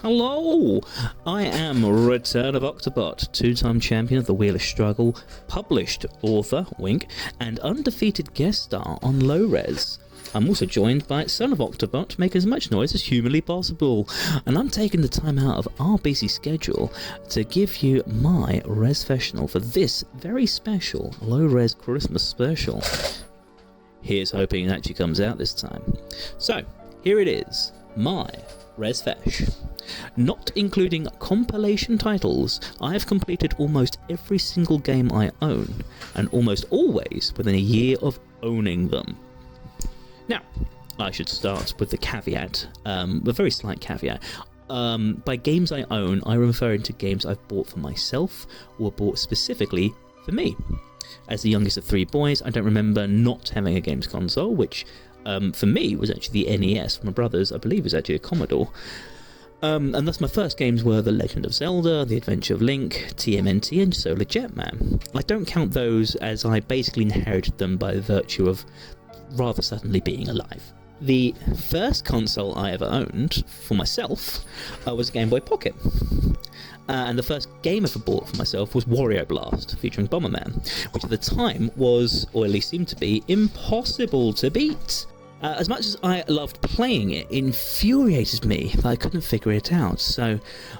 Hello! I am Return of Octobot, two-time champion of the Wheel of Struggle, published author, wink, and undefeated guest star on Low Res. I'm also joined by Son of Octobot to make as much noise as humanly possible, and I'm taking the time out of our busy schedule to give you my Rezfessional for this very special Low Res Christmas special. Here's hoping it actually comes out this time. So, here it is, my Rezfesh. Not including compilation titles, I have completed almost every single game I own, and almost always within a year of owning them. Now, I should start with the caveat, a very slight caveat. By games I own, I'm referring to games I've bought for myself, or bought specifically for me. As the youngest of 3 boys, I don't remember not having a games console, which for me was actually the NES. For my brothers, I believe, was actually a Commodore. And thus my first games were The Legend of Zelda, The Adventure of Link, TMNT, and Solar Jetman. I don't count those as I basically inherited them by virtue of rather suddenly being alive. The first console I ever owned for myself was a Game Boy Pocket. And the first game I ever bought for myself was Wario Blast, featuring Bomberman, which at the time was, or at least seemed to be, impossible to beat. As much as I loved playing it, it infuriated me that I couldn't figure it out. So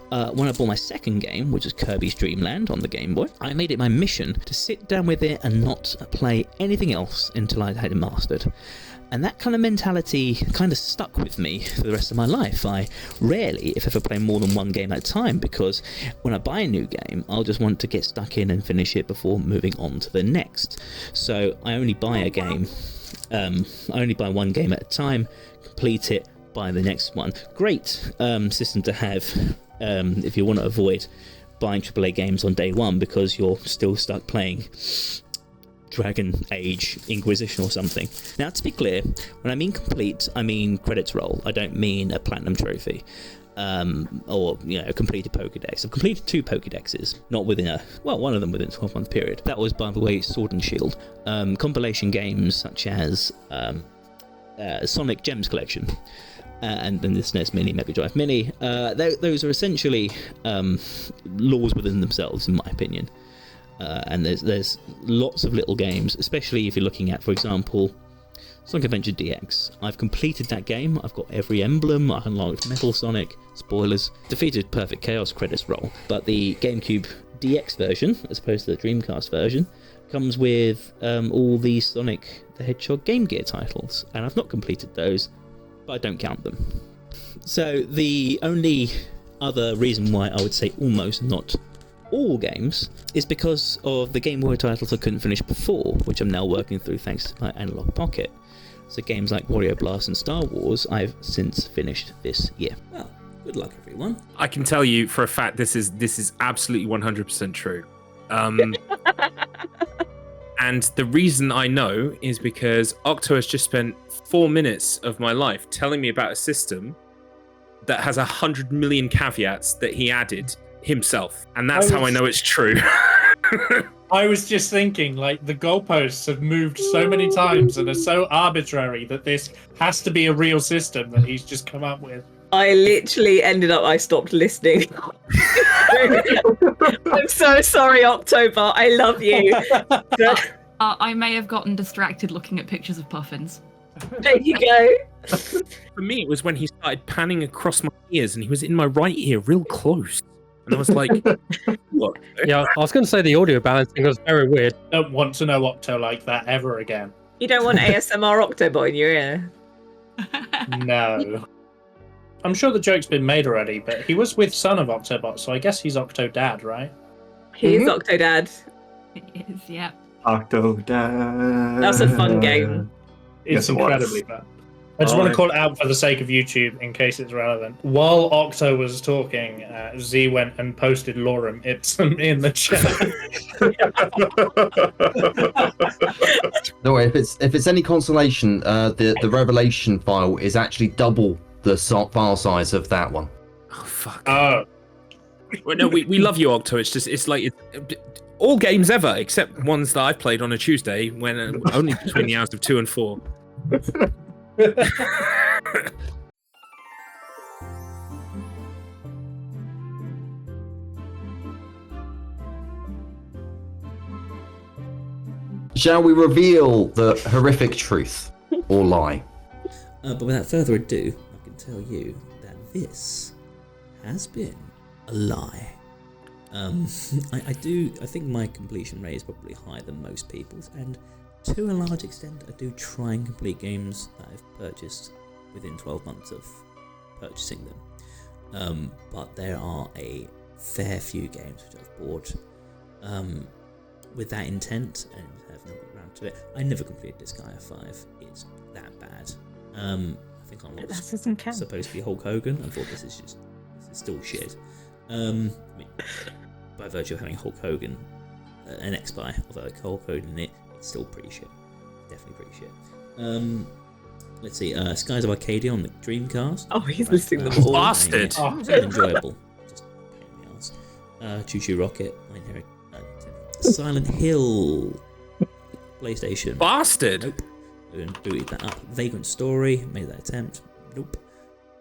when I bought my second game, which was Kirby's Dream Land on the Game Boy, I made it my mission to sit down with it and not play anything else until I had it mastered. And that kind of mentality kind of stuck with me for the rest of my life. I rarely, if ever, play more than one game at a time, because when I buy a new game, I'll just want to get stuck in and finish it before moving on to the next. So I only buy a game, I only buy one game at a time, complete it, buy the next one. Great system to have if you want to avoid buying AAA games on day one because you're still stuck playing Dragon Age Inquisition or something. Now, to be clear, when I mean complete, I mean credits roll. I don't mean a platinum trophy or a completed Pokédex. I've completed 2 Pokédexes, not within one of them within a 12-month period. That was, by the way, Sword and Shield. Compilation games such as Sonic Gems Collection and then the SNES Mini, Mega Drive Mini. Those are essentially laws within themselves, in my opinion. And there's lots of little games, especially if you're looking at, for example, Sonic Adventure DX. I've completed that game. I've got every emblem. I unlocked Metal Sonic. Spoilers. Defeated Perfect Chaos credits roll. But the GameCube DX version, as opposed to the Dreamcast version, comes with all the Sonic the Hedgehog Game Gear titles. And I've not completed those, but I don't count them. So the only other reason why I would say almost not all games is because of the Game Boy titles I couldn't finish before, which I'm now working through thanks to my Analog Pocket. So games like Wario Blast and Star Wars I've since finished this year. Well, good luck everyone. I can tell you for a fact this is absolutely 100% true. And the reason I know is because Octo has just spent 4 minutes of my life telling me about a system that has 100 million caveats that he added himself, and that's how I know it's true. I was just thinking, like, the goalposts have moved so many times and are so arbitrary that this has to be a real system that he's just come up with. I literally I stopped listening. I'm so sorry, October. I love you. I may have gotten distracted looking at pictures of puffins. There you go. For me, it was when he started panning across my ears and he was in my right ear real close. And I was like, what? Yeah, I was going to say the audio balancing was very weird. Don't want to know Octo like that ever again. You don't want ASMR Octobot in your ear? No. I'm sure the joke's been made already, but he was with Son of Octobot, so I guess he's Octodad, right? He is Octodad. It is, yeah. Octodad. That's a fun game. It's incredibly fun. I just want to call it out for the sake of YouTube, in case it's relevant. While Octo was talking, Z went and posted Lorem Ipsum in the chat. No, if it's any consolation, the Revelation file is actually double the file size of that one. Oh fuck. Oh. Well, no, we love you, Octo. It's like all games ever, except ones that I've played on a Tuesday, when only between the hours of 2 and 4. Shall we reveal the horrific truth or lie? But without further ado, I can tell you that this has been a lie. I think my completion rate is probably higher than most people's, and to a large extent I do try and complete games that I've purchased within 12 months of purchasing them. But there are a fair few games which I've bought with that intent and have not got around to it. I never completed Disgaea 5. It's that bad. I think I'm supposed to be Hulk Hogan. I thought this is still shit. I mean, by virtue of having Hulk Hogan, an X-Spy of Hulk Hogan in it, it's still pretty shit. Definitely pretty shit. Let's see, Skies of Arcadia on the Dreamcast. Oh, he's listing them all. Bastard! Enjoyable. Just pain in the arse. Choo Choo Rocket, Silent Hill, PlayStation. Bastard! Nope. We're going to boot that up. Vagrant Story, made that attempt. Nope.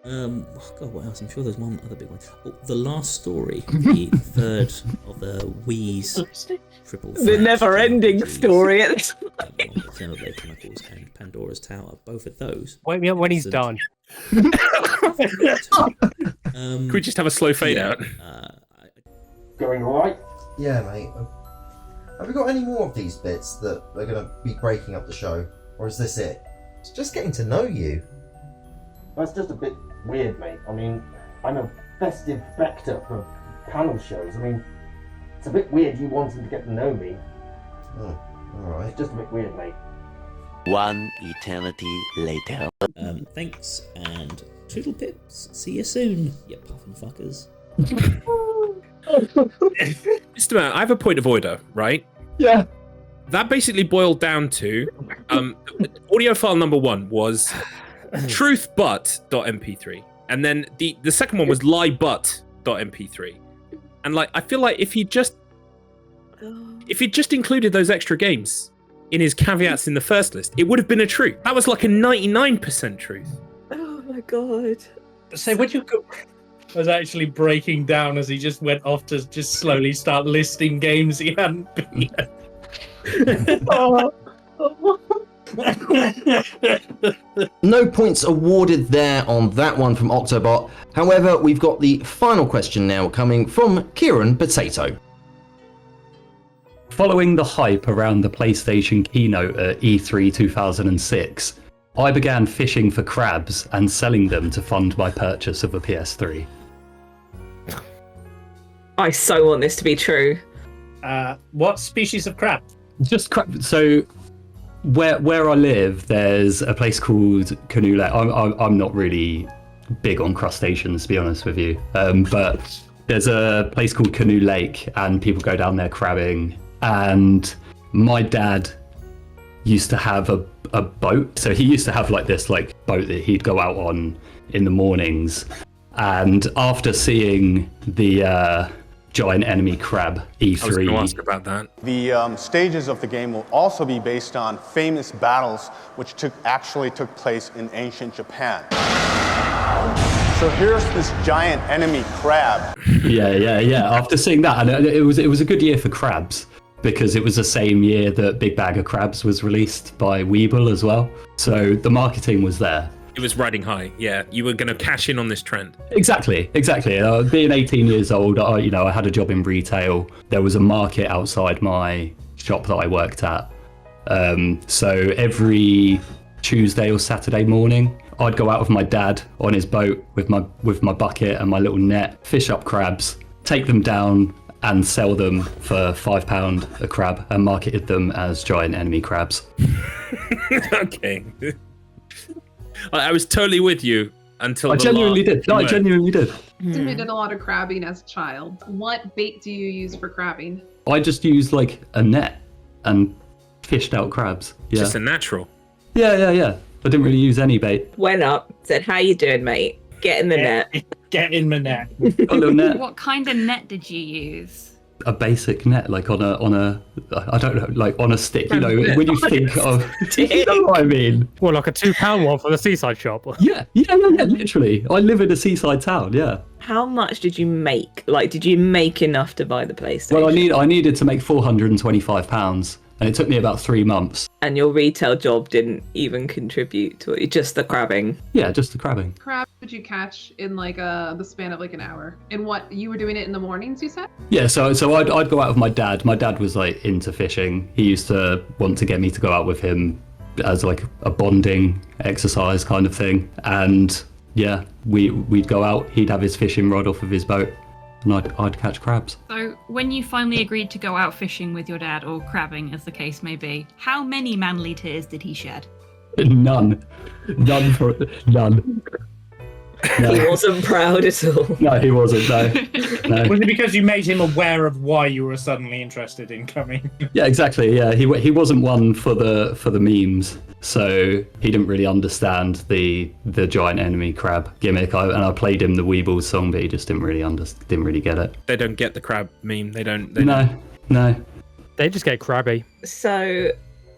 Oh god, what else? I'm sure there's one other big one. Oh, The Last Story, the third of the Wii's triple. The never-ending story. Xenoblade Chronicles and Pandora's Tower. Both of those. Wake me up when he's done. Could we just have a slow fade out? Going alright? Yeah, mate. Have we got any more of these bits that are going to be breaking up the show? Or is this it? It's just getting to know you. That's just a bit weird, mate. I mean, I'm a festive vector for panel shows. I mean, it's a bit weird you wanting to get to know me. Oh, alright. It's just a bit weird, mate. One eternity later. Thanks and toodle pips. See you soon, you puffin fuckers. Mr. Man, I have a point of order, right? Yeah. That basically boiled down to audio file number 1 was truthbut.mp3, and then the second one was liebut.mp3, and like I feel like if he just included those extra games in his caveats in the first list, it would have been a truth. That was like a 99% truth. Oh my god. So when you was actually breaking down as he just went off to just slowly start listing games he hadn't beaten. No points awarded there on that one from Octobot. However, we've got the final question now coming from KieronPotato. Following the hype around the PlayStation keynote at E3 2006, I began fishing for crabs and selling them to fund my purchase of a PS3. I so want this to be true. What species of crab? Just crab. So, where I live, there's a place called Canoe Lake. I'm not really big on crustaceans, to be honest with you. But there's a place called Canoe Lake, and people go down there crabbing. And my dad used to have a boat. So he used to have like this boat that he'd go out on in the mornings. And after seeing the giant enemy crab E3, I was going to ask about that. The stages of the game will also be based on famous battles which actually took place in ancient Japan. So here's this giant enemy crab. Yeah. After seeing that, and it was a good year for crabs, because it was the same year that Big Bag of Crabs was released by Weeble as well. So the marketing was there. It was riding high. Yeah, you were going to cash in on this trend. Exactly. Being 18 years old, I had a job in retail. There was a market outside my shop that I worked at. So every Tuesday or Saturday morning, I'd go out with my dad on his boat with my bucket and my little net, fish up crabs, take them down and sell them for £5 a crab, and marketed them as giant enemy crabs. Okay. I was totally with you until I genuinely did. No, I genuinely did. We did a lot of crabbing as a child. What bait do you use for crabbing? I just used a net and fished out crabs. Yeah. Just a natural. Yeah. I didn't really use any bait. Went up, said, "How you doing, mate? Get in the net." Get in the net. A little net. What kind of net did you use? A basic net, on a I don't know, on a stick. You know, when you think of, you know what I mean? Well, like a £2 one for the seaside shop. Yeah. Literally, I live in a seaside town. Yeah. How much did you make? Did you make enough to buy the PlayStation? Well, I needed to make £425, and it took me about 3 months. And your retail job didn't even contribute to it, just the crabbing. Yeah, just the crabbing. Crab would you catch in the span of an hour? And what, you were doing it in the mornings, you said? Yeah, so I'd go out with my dad. My dad was into fishing. He used to want to get me to go out with him as a bonding exercise kind of thing. And yeah, we'd go out. He'd have his fishing rod off of his boat, and I'd catch crabs. So when you finally agreed to go out fishing with your dad, or crabbing as the case may be, how many manly tears did he shed? None. None. No. He wasn't proud at all. No, he wasn't. No. Was it because you made him aware of why you were suddenly interested in coming? Yeah, exactly. Yeah, he wasn't one for the memes, so he didn't really understand the giant enemy crab gimmick. I played him the Weeble song, but he just didn't really get it. They don't get the crab meme. They don't. No. They just get crabby. So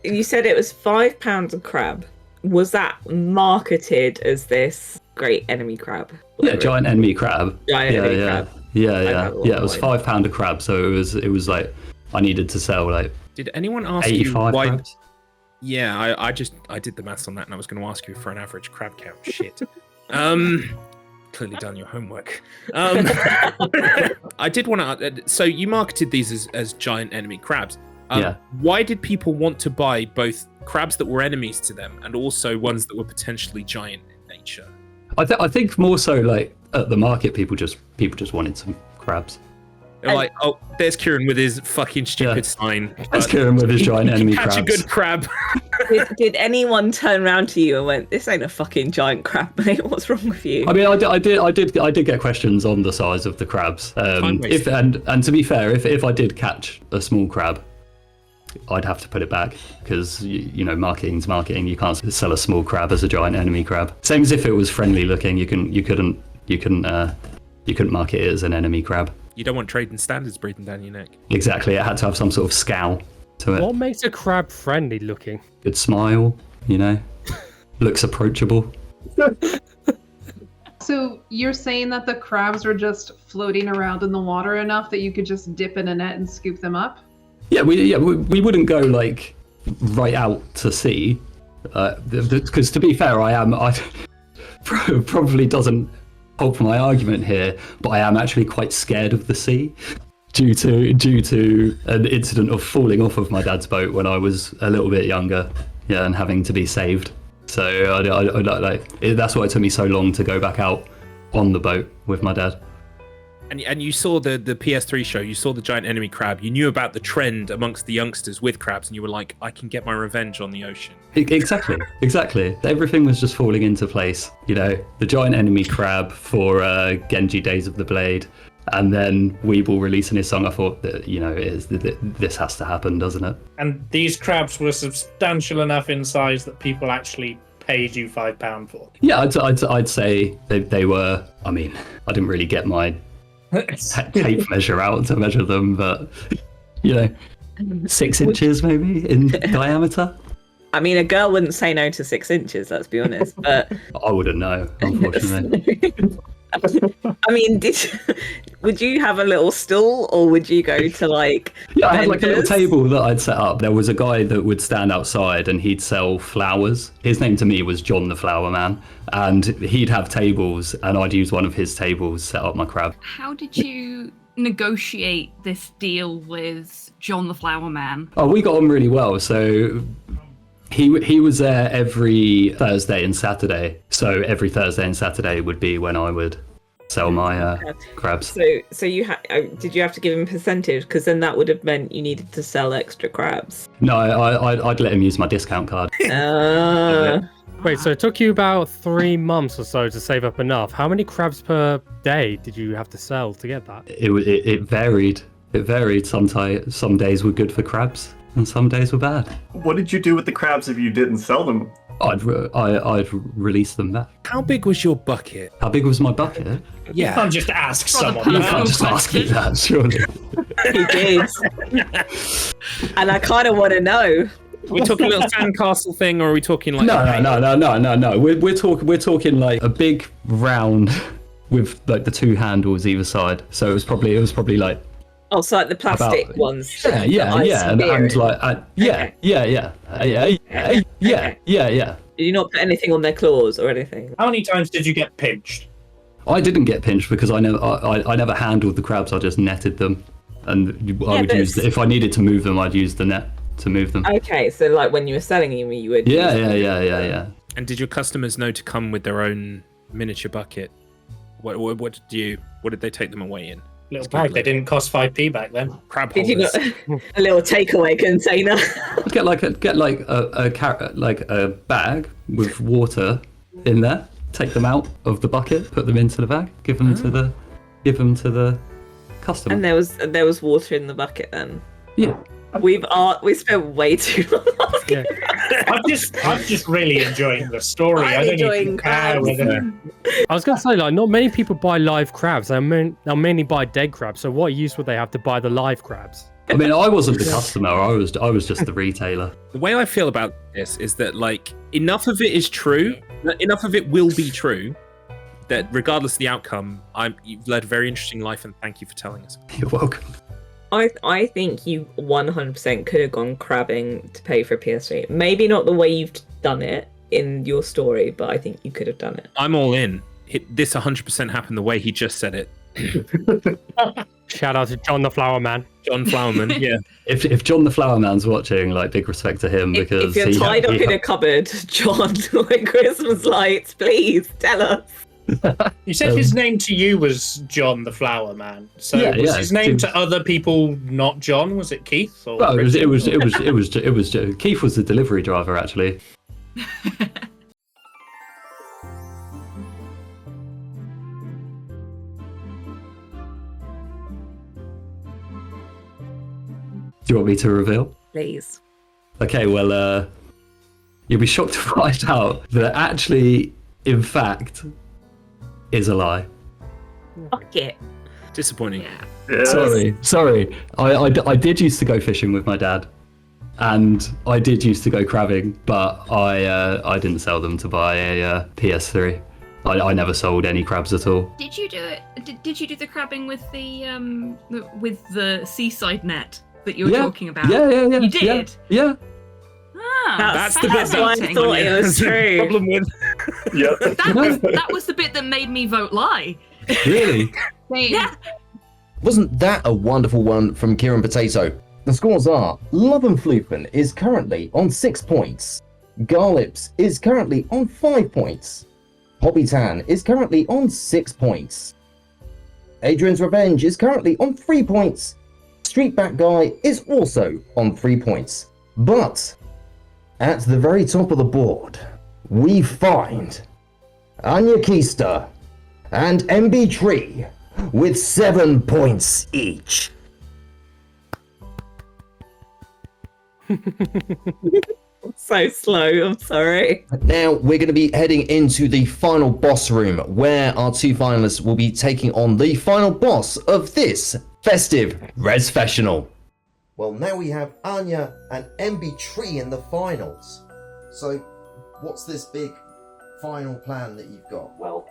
you said it was £5 a crab. Was that marketed as this great enemy crab? Yeah, giant enemy crab. Giant enemy crab. Yeah. It was £5 a crab, so it was I needed to sell Did anyone ask you 85 why? crabs? Yeah, I did the maths on that, and I was going to ask you for an average crab count. Shit. Clearly done your homework. I did want to. So you marketed these as giant enemy crabs. Yeah. Why did people want to buy both crabs that were enemies to them and also ones that were potentially giant in nature? I think more so like at the market, people just wanted some crabs. They're like, oh, there's Kieran with his fucking stupid sign. There's Kieran with his giant enemy catch crabs. a good crab. Did anyone turn around to you and went, "This ain't a fucking giant crab, mate. What's wrong with you?" I mean, I did get questions on the size of the crabs. If and to be fair, if I did catch a small crab, I'd have to put it back because you know marketing's marketing. You can't sell a small crab as a giant enemy crab. Same as if it was friendly looking. You couldn't market it as an enemy crab. You don't want trading standards breathing down your neck. Exactly, it had to have some sort of scowl to it. What makes a crab friendly looking? Good smile, you know, looks approachable. So you're saying that the crabs were just floating around in the water enough that you could just dip in a net and scoop them up? Yeah, we wouldn't go like right out to sea, because to be fair, I probably doesn't help my argument here, but I am actually quite scared of the sea due to an incident of falling off of my dad's boat when I was a little bit younger, yeah, and having to be saved. So that's why it took me so long to go back out on the boat with my dad. And you saw the PS3 show, you saw the giant enemy crab, you knew about the trend amongst the youngsters with crabs, and you were like, I can get my revenge on the ocean. Exactly. Everything was just falling into place. You know, the giant enemy crab for Genji Days of the Blade, and then Weeble releasing his song. I thought that, you know, this has to happen, doesn't it? And these crabs were substantial enough in size that people actually paid you £5 for. Yeah, I'd say they were. I mean, I didn't really get my tape measure out to measure them, but you know, 6 inches maybe in diameter. I mean, a girl wouldn't say no to 6 inches, let's be honest, but I wouldn't know, unfortunately. I mean, would you have a little stool, or would you go to like? Yeah, I had like a little table that I'd set up. There was a guy that would stand outside and he'd sell flowers. His name to me was John the Flower Man, and he'd have tables, and I'd use one of his tables set up my crab. How did you negotiate this deal with John the Flower Man? Oh, we got on really well. So he was there every Thursday and Saturday. So every Thursday and Saturday would be when I would sell my crabs. So you did you have to give him a percentage? Because then that would have meant you needed to sell extra crabs. No, I'd let him use my discount card. Wait, so it took you about 3 months or so to save up enough. How many crabs per day did you have to sell to get that? It varied. It varied. Some days were good for crabs, and some days were bad. What did you do with the crabs if you didn't sell them? I'd release them back. How big was your bucket? How big was my bucket? You can't just ask someone. You can't just ask me that, surely. He did. And I kind of want to know. Are we talking a little sandcastle thing, or are we talking like? No. We're talking like a big round with like the 2 handles either side. So it was probably like. Oh, so like the plastic ones. Yeah, and like yeah. Did you not put anything on their claws or anything? How many times did you get pinched? I didn't get pinched because I never handled the crabs. I just netted them, and I would use if I needed to move them, I'd use the net to move them. Okay, so like when you were selling them, you would. Yeah. And did your customers know to come with their own miniature bucket? What did they take them away in? Little bag. They didn't cost 5p back then. Crab Did holders. you got a little takeaway container? I'd get a bag with water in there. Take them out of the bucket, put them into the bag, give them to the customer. And there was water in the bucket then. Yeah. We spent way too long. Yeah. I'm just really enjoying the story. I don't even care whether. I was gonna say, like, not many people buy live crabs. They'll mainly buy dead crabs. So what use would they have to buy the live crabs? I mean, I wasn't the customer. I was just the retailer. The way I feel about this is that like enough of it is true, enough of it will be true, that regardless of the outcome, you've led a very interesting life, and thank you for telling us. You're welcome. I think you 100% could have gone crabbing to pay for a PS3. Maybe not the way you've done it in your story, but I think you could have done it. I'm all in. This 100% happened the way he just said it. Shout out to John the Flower Man. John Flowerman, yeah. If John the Flower Man's watching, like, big respect to him because If you're tied up in a cupboard, John, like Christmas lights, please tell us. You said his name to you was John the Flower Man. So Yeah, was yeah, his name it to other people not John? Was it Keith? Or Well, it was Richard? Keith was the delivery driver actually. Do you want me to reveal? Please. Okay, well, you'll be shocked to find out that actually, in fact, is a lie. Fuck it. Disappointing. Sorry. I did used to go fishing with my dad, and I did used to go crabbing, but I didn't sell them to buy a PS3. I never sold any crabs at all. Did you do it? Did you do the crabbing with the seaside net that you were talking about? Yeah. You did. Yeah. Ah, That's the bit that I thought it was true. Problem with. Yeah. That was the bit that made me vote lie. Really? Yeah. Wasn't that a wonderful one from KieronPotato? The scores are: Love and Flupen is currently on 6 points. Garlips is currently on 5 points. Hobbytan is currently on 6 points. Adrian's Revenge is currently on 3 points. Streetback Guy is also on 3 points. But at the very top of the board, we find Anya Keister and Enbytree with 7 points each. So slow, I'm sorry. Now we're going to be heading into the final boss room where our two finalists will be taking on the final boss of this festive Rezfessional. Well, now we have Anya and Enbytree in the finals. So, what's this big final plan that you've got? Well,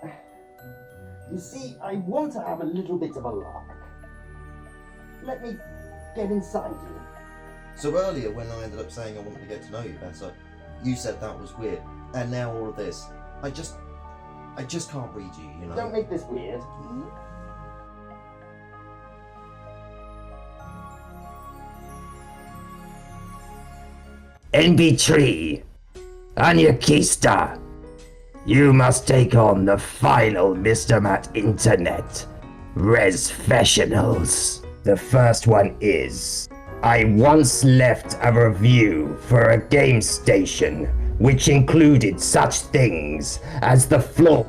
you see, I want to have a little bit of a lark. Let me get inside you. So earlier, when I ended up saying I wanted to get to know you better, you said that was weird. And now all of this, I just can't read you, you know? Don't make this weird. Enbytree, Anya Keister, you must take on the final Mr. Matt Internet, Rezfessionals. The first one is: I once left a review for a game station which included such things as the floor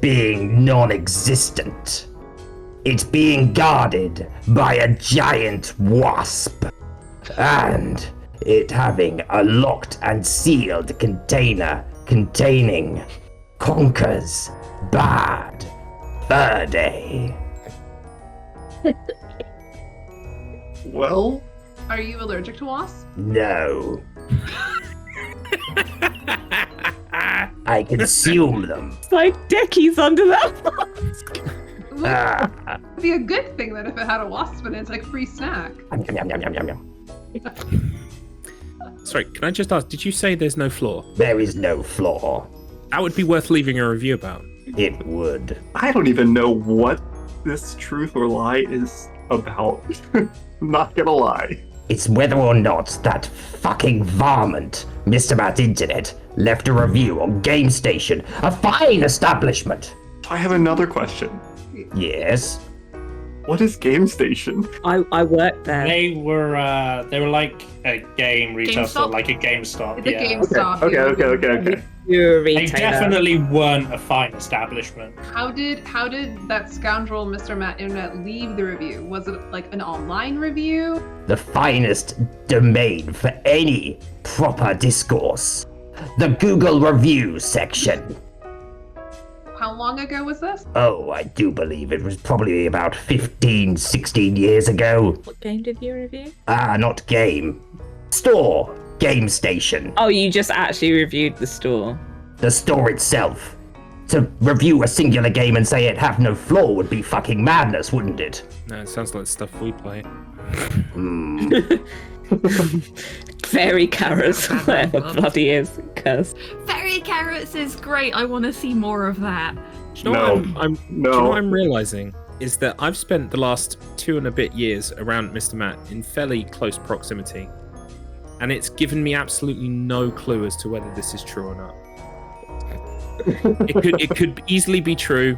being non-existent, it being guarded by a giant wasp, and it having a locked and sealed container containing Conker's Bad Fur Day. Well? Are you allergic to wasps? No. I consume them. It's like Decky's under that Ah. It'd be a good thing that if it had a wasp in it, it's like free snack. Sorry, can I just ask, did you say there's no flaw? There is no flaw. That would be worth leaving a review about. It would. I don't even know what this truth or lie is about. Not gonna lie. It's whether or not that fucking varmint, Mr. Matt Internet, left a review on Game Station, a fine establishment. I have another question. Yes? What is Game Station? I worked there. They were like a game retail store, GameStop? like a GameStop. The Yeah. GameStop. Okay. You're a They retailer. definitely weren't a fine establishment. How did that scoundrel Mr. Matt Internet leave the review? Was it like an online review? The finest domain for any proper discourse. The Google review section. How long ago was this? Oh, I do believe it was probably about 15, 16 years ago. What game did you review? Not game. Store. Game Station. Oh, you just actually reviewed the store. The store itself. To review a singular game and say it have no flaw would be fucking madness, wouldn't it? No, it sounds like stuff we play. Fairy carrots, whatever bloody is, curse. Fairy carrots is great. I want to see more of that. Do you know what do you know what I'm realizing? Is that I've spent the last 2 and a bit years around Mr. Matt in fairly close proximity. And it's given me absolutely no clue as to whether this is true or not. It could easily be true.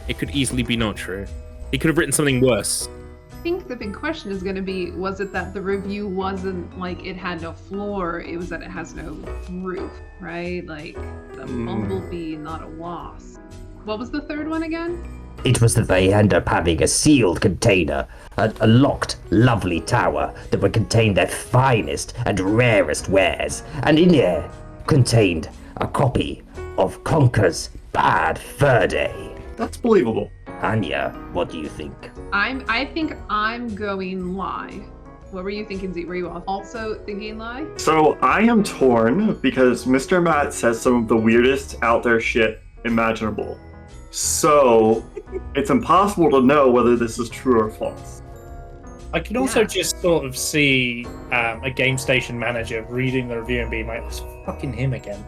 It could easily be not true. He could have written something worse. I think the big question is going to be, was it that the review wasn't like it had no floor, it was that it has no roof, right? Like the bumblebee, not a wasp. What was the third one again? It was that they end up having a sealed container, a locked, lovely tower that would contain their finest and rarest wares, and in there contained a copy of Conker's Bad Fur Day. That's believable. Anya, what do you think? I think I'm going lie. What were you thinking, Z? Were you also thinking lie? So I am torn because Mr. Matt says some of the weirdest out there shit imaginable. So it's impossible to know whether this is true or false. I can also just sort of see a game station manager reading the review and being like, "It's fucking him again."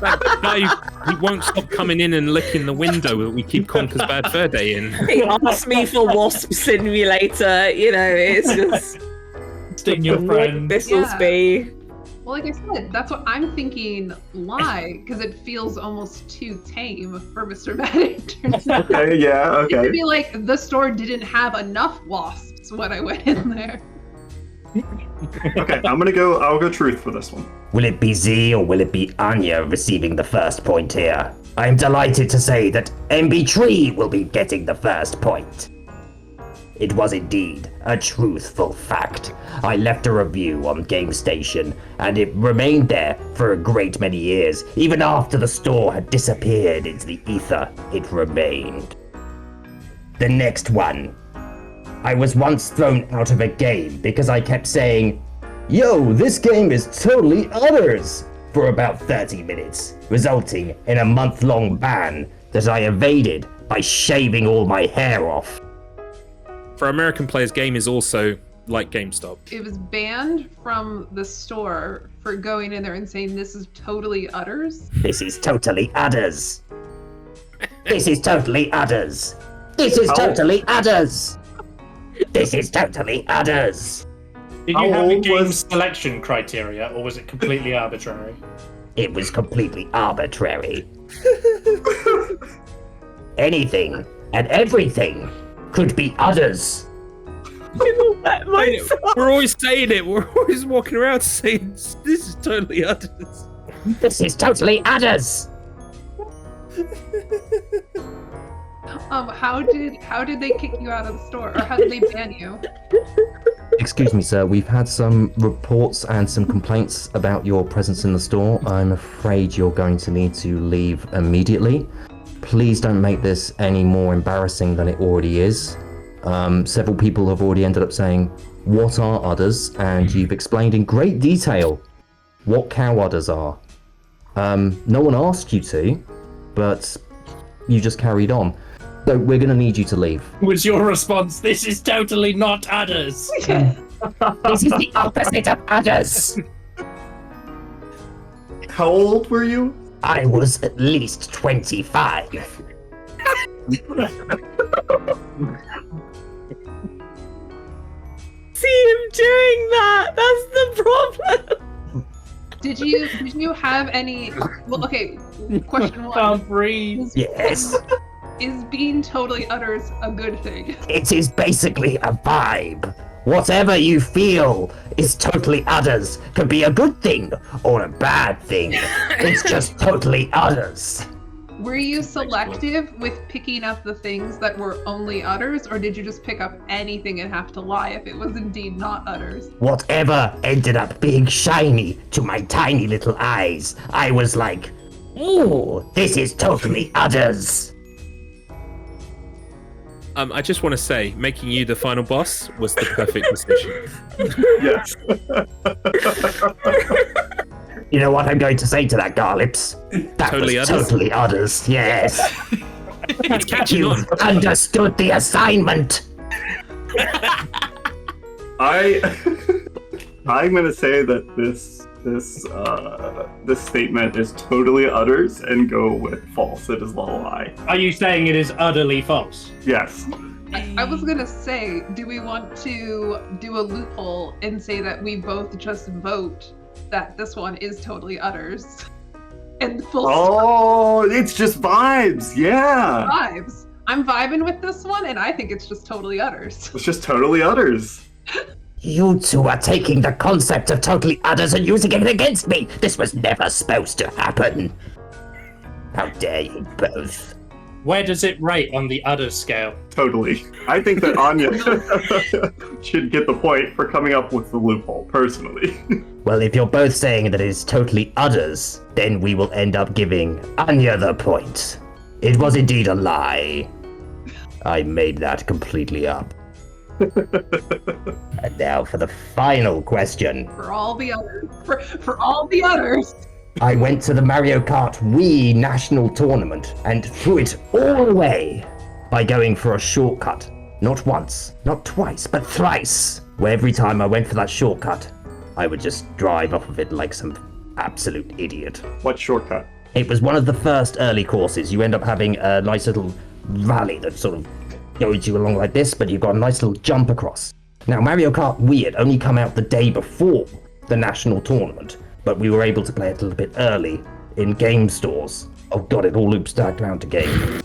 That guy, he won't stop coming in and licking the window that we keep Conker's Bad Fur Day in. He asked me for Wasp Simulator, you know, it's just... Sting your friend. This will be... Well, like I said, that's what I'm thinking lie, because it feels almost too tame for Mr. Matt. Okay, yeah, okay. It could be like the store didn't have enough wasps when I went in there. Okay, I'll go truth for this one. Will it be Z or will it be Anya receiving the first point here? I'm delighted to say that Enbytree will be getting the first point. It was indeed a truthful fact. I left a review on GameStation, and it remained there for a great many years. Even after the store had disappeared into the ether, it remained. The next one. I was once thrown out of a game because I kept saying, "Yo, this game is totally udders," for about 30 minutes, resulting in a month-long ban that I evaded by shaving all my hair off. For American players, game is also like GameStop. It was banned from the store for going in there and saying this is totally udders. This is totally udders. This is totally udders. This is totally udders. This is totally udders. Did you have a game selection criteria, or was it completely arbitrary? It was completely arbitrary. Anything and everything could be udders. We're always saying it. We're always walking around saying, "This is totally udders." This is totally udders. How did they kick you out of the store, or how did they ban you? Excuse me, sir. We've had some reports and some complaints about your presence in the store. I'm afraid you're going to need to leave immediately. Please don't make this any more embarrassing than it already is. Several people have already ended up saying, "What are udders?" And you've explained in great detail what cow udders are. No one asked you to, but you just carried on. So we're going to need you to leave. Was your response, "This is totally not udders"? This is the opposite of udders. How old were you? I was at least 25. See him doing that. That's the problem. Did you have any? Well, okay. Question one. Can't breathe. Yes. Is being totally udders a good thing? It is basically a vibe. Whatever you feel is totally udders. Could be a good thing or a bad thing. It's just totally udders. Were you selective with picking up the things that were only udders, or did you just pick up anything and have to lie if it was indeed not udders? Whatever ended up being shiny to my tiny little eyes, I was like, "Ooh, this is totally udders." I just want to say, making you the final boss was the perfect decision. Yes. You know what I'm going to say to that, Garlips? That Totally was udders? totally udders, yes. It's catching You on. understood the assignment. I'm gonna say that this statement is totally utters and go with false. It is a lie. Are you saying it is utterly false? Yes. I was gonna say, do we want to do a loophole and say that we both just vote that this one is totally utters? And full Oh, it's just vibes. Yeah. vibes. I'm vibing with this one, and I think it's just totally utters. It's just totally utters. You two are taking the concept of totally utters and using it against me. This was never supposed to happen. How dare you both? Where does it rate on the utter scale? Totally. I think that Anya should get the point for coming up with the loophole, personally. Well, if you're both saying that it is totally utters, then we will end up giving Anya the point. It was indeed a lie. I made that completely up. And now for the final question. For all the others. For all the others. I went to the Mario Kart Wii National Tournament and threw it all away by going for a shortcut. Not once, not twice, but thrice. Where every time I went for that shortcut, I would just drive off of it like some absolute idiot. What shortcut? It was one of the first early courses. You end up having a nice little valley that sort of goes you along like this, but you've got a nice little jump across. Now, Mario Kart Wii had only come out the day before the national tournament, but we were able to play it a little bit early in game stores. Oh god, it all loops back down to game.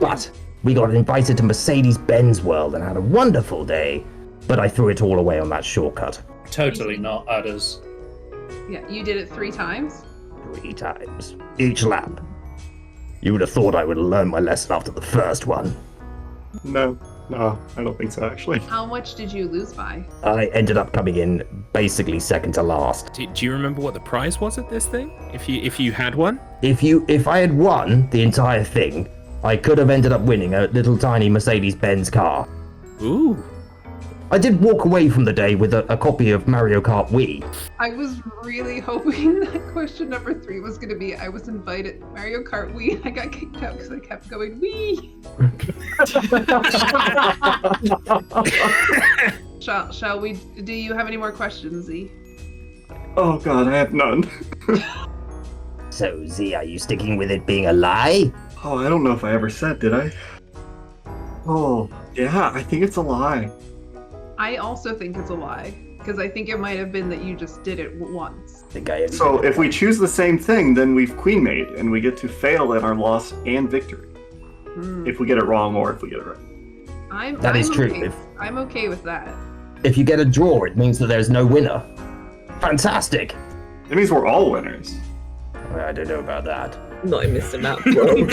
But we got invited to Mercedes-Benz World and had a wonderful day, but I threw it all away on that shortcut. Totally not utters. Yeah, you did it 3 times? 3 times. Each lap. You would have thought I would have learned my lesson after the first one. No, I don't think so, actually. How much did you lose by? I ended up coming in basically second to last. Do you remember what the prize was at this thing? If you had one? If I had won the entire thing, I could have ended up winning a little tiny Mercedes-Benz car. Ooh. I did walk away from the day with a copy of Mario Kart Wii. I was really hoping that question number 3 was going to be I was invited to Mario Kart Wii. I got kicked out because I kept going Wii. Shall we? Do you have any more questions, Z? Oh god, I have none. So, Z, are you sticking with it being a lie? Oh, I don't know if I ever said, did I? Oh, yeah, I think it's a lie. I also think it's a lie because I think it might have been that you just did it once. So if we choose the same thing, then we've queen made and we get to fail at our loss and victory. If we get it wrong or if we get it right. That is true. Okay. I'm okay with that. If you get a draw, it means that there's no winner. Fantastic. It means we're all winners. I don't know about that. Not in Mr. Matt world.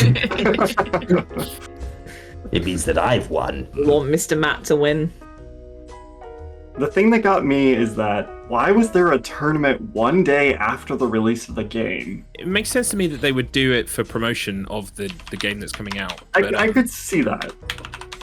It means that I've won. We want Mr. Matt to win. The thing that got me is that why was there a tournament one day after the release of the game? It makes sense to me that they would do it for promotion of the game that's coming out. But, I could see that.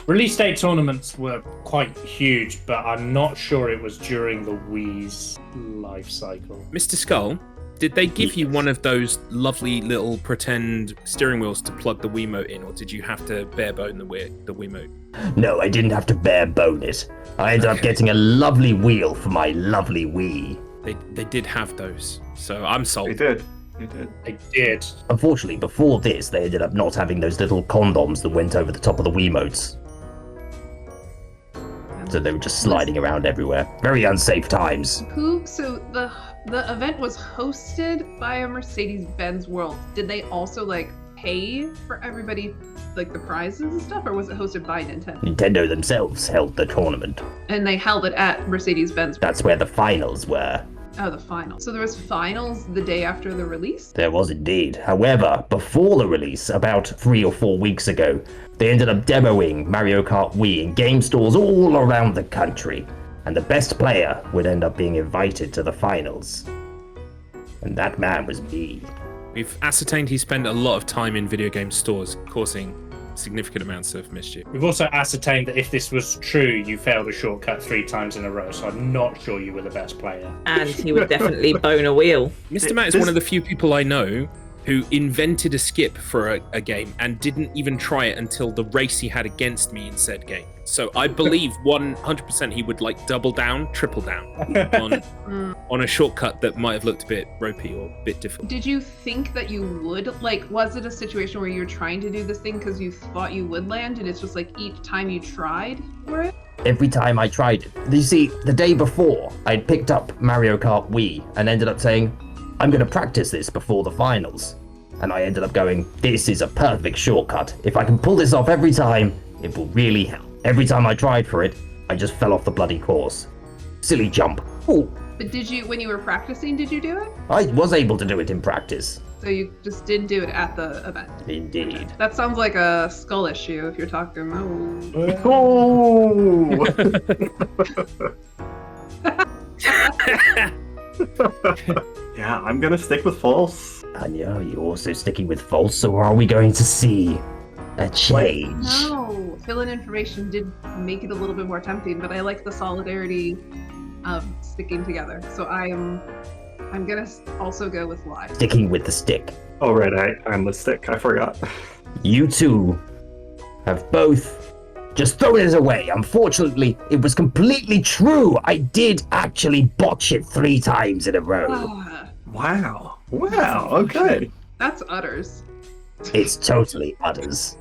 Release date tournaments were quite huge, but I'm not sure it was during the Wii's life cycle. Mr. Skull, did they give you one of those lovely little pretend steering wheels to plug the Wiimote in, or did you have to bare bone the Wiimote? No, I didn't have to bare bone it. I ended up getting a lovely wheel for my lovely Wii. They did have those, so I'm sold. They did. They did. Unfortunately, before this, they ended up not having those little condoms that went over the top of the Wiimotes. So they were just sliding around everywhere. Very unsafe times. So the event was hosted by a Mercedes-Benz World. Did they also pay for everybody the prizes and stuff, or was it hosted by Nintendo? Nintendo themselves held the tournament. And they held it at Mercedes-Benz. That's where the finals were. Oh, the finals. So there was finals the day after the release? There was indeed. However, before the release, about 3 or 4 weeks ago, they ended up demoing Mario Kart Wii in game stores all around the country. And the best player would end up being invited to the finals. And that man was me. We've ascertained he spent a lot of time in video game stores coursing significant amounts of mischief. We've also ascertained that if this was true, you failed a shortcut 3 times in a row, so I'm not sure you were the best player. And he would definitely bone a wheel. Mr. Matt is one of the few people I know who invented a skip for a game and didn't even try it until the race he had against me in said game. So I believe 100% he would like double down, triple down on a shortcut that might have looked a bit ropey or a bit difficult. Did you think that you would? Like, was it a situation where you were trying to do this thing because you thought you would land, and it's just like each time you tried for it? Every time I tried it. You see, the day before, I'd picked up Mario Kart Wii and ended up saying, I'm going to practice this before the finals. And I ended up going, this is a perfect shortcut. If I can pull this off every time, it will really help. Every time I tried for it, I just fell off the bloody course. Silly jump. Ooh. But did you, when you were practicing, did you do it? I was able to do it in practice. So you just didn't do it at the event? Indeed. That sounds like a skull issue if you're talking. Yeah, I'm gonna stick with false. Anya, are you also sticking with false, or are we going to see a change? No, fill-in information did make it a little bit more tempting, but I like the solidarity of sticking together. So I'm gonna also go with lie. Sticking with the stick. Oh, right, I'm the stick. I forgot. You two have both just thrown it away. Unfortunately, it was completely true. I did actually botch it 3 times in a row. Wow. Wow, okay. That's utters. It's totally utters.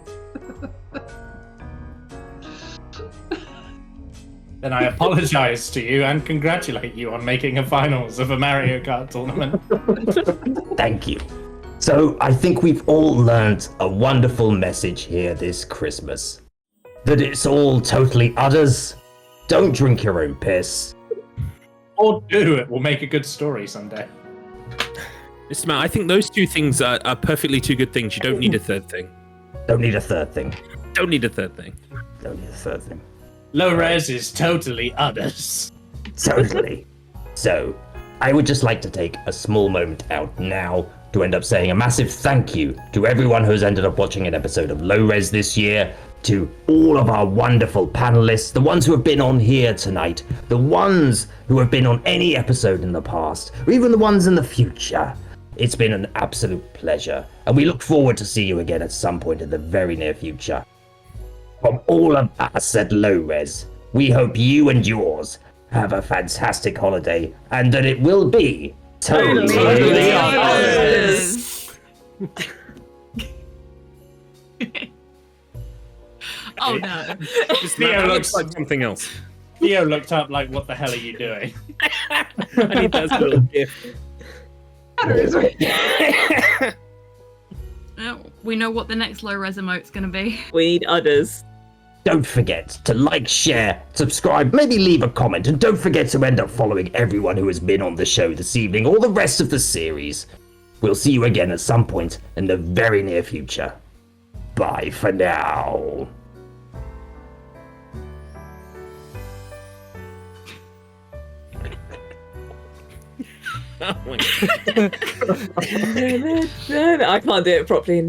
Then I apologize to you and congratulate you on making a finals of a Mario Kart tournament. Thank you. So I think we've all learned a wonderful message here this Christmas. That it's all totally utters. Don't drink your own piss. Or do it. We'll make a good story someday. Mr. Matt, I think those 2 things are perfectly 2 good things. You don't need a third thing. Don't need a third thing. Don't need a third thing. Don't need a third thing. Low res is totally utters. Totally. So, I would just like to take a small moment out now to end up saying a massive thank you to everyone who's ended up watching an episode of Low Res this year, to all of our wonderful panelists, the ones who have been on here tonight, the ones who have been on any episode in the past, or even the ones in the future. It's been an absolute pleasure, and we look forward to see you again at some point in the very near future. From all of us at Low Res, we hope you and yours have a fantastic holiday, and that it will be totally ours. Oh no. Theo looks like something else. Theo looked up like, what the hell are you doing? I need that little gift. We know what the next low res emote's gonna be. We need udders. Don't forget to like, share, subscribe, maybe leave a comment, and don't forget to end up following everyone who has been on the show this evening or the rest of the series. We'll see you again at some point in the very near future. Bye for now. I can't do it properly.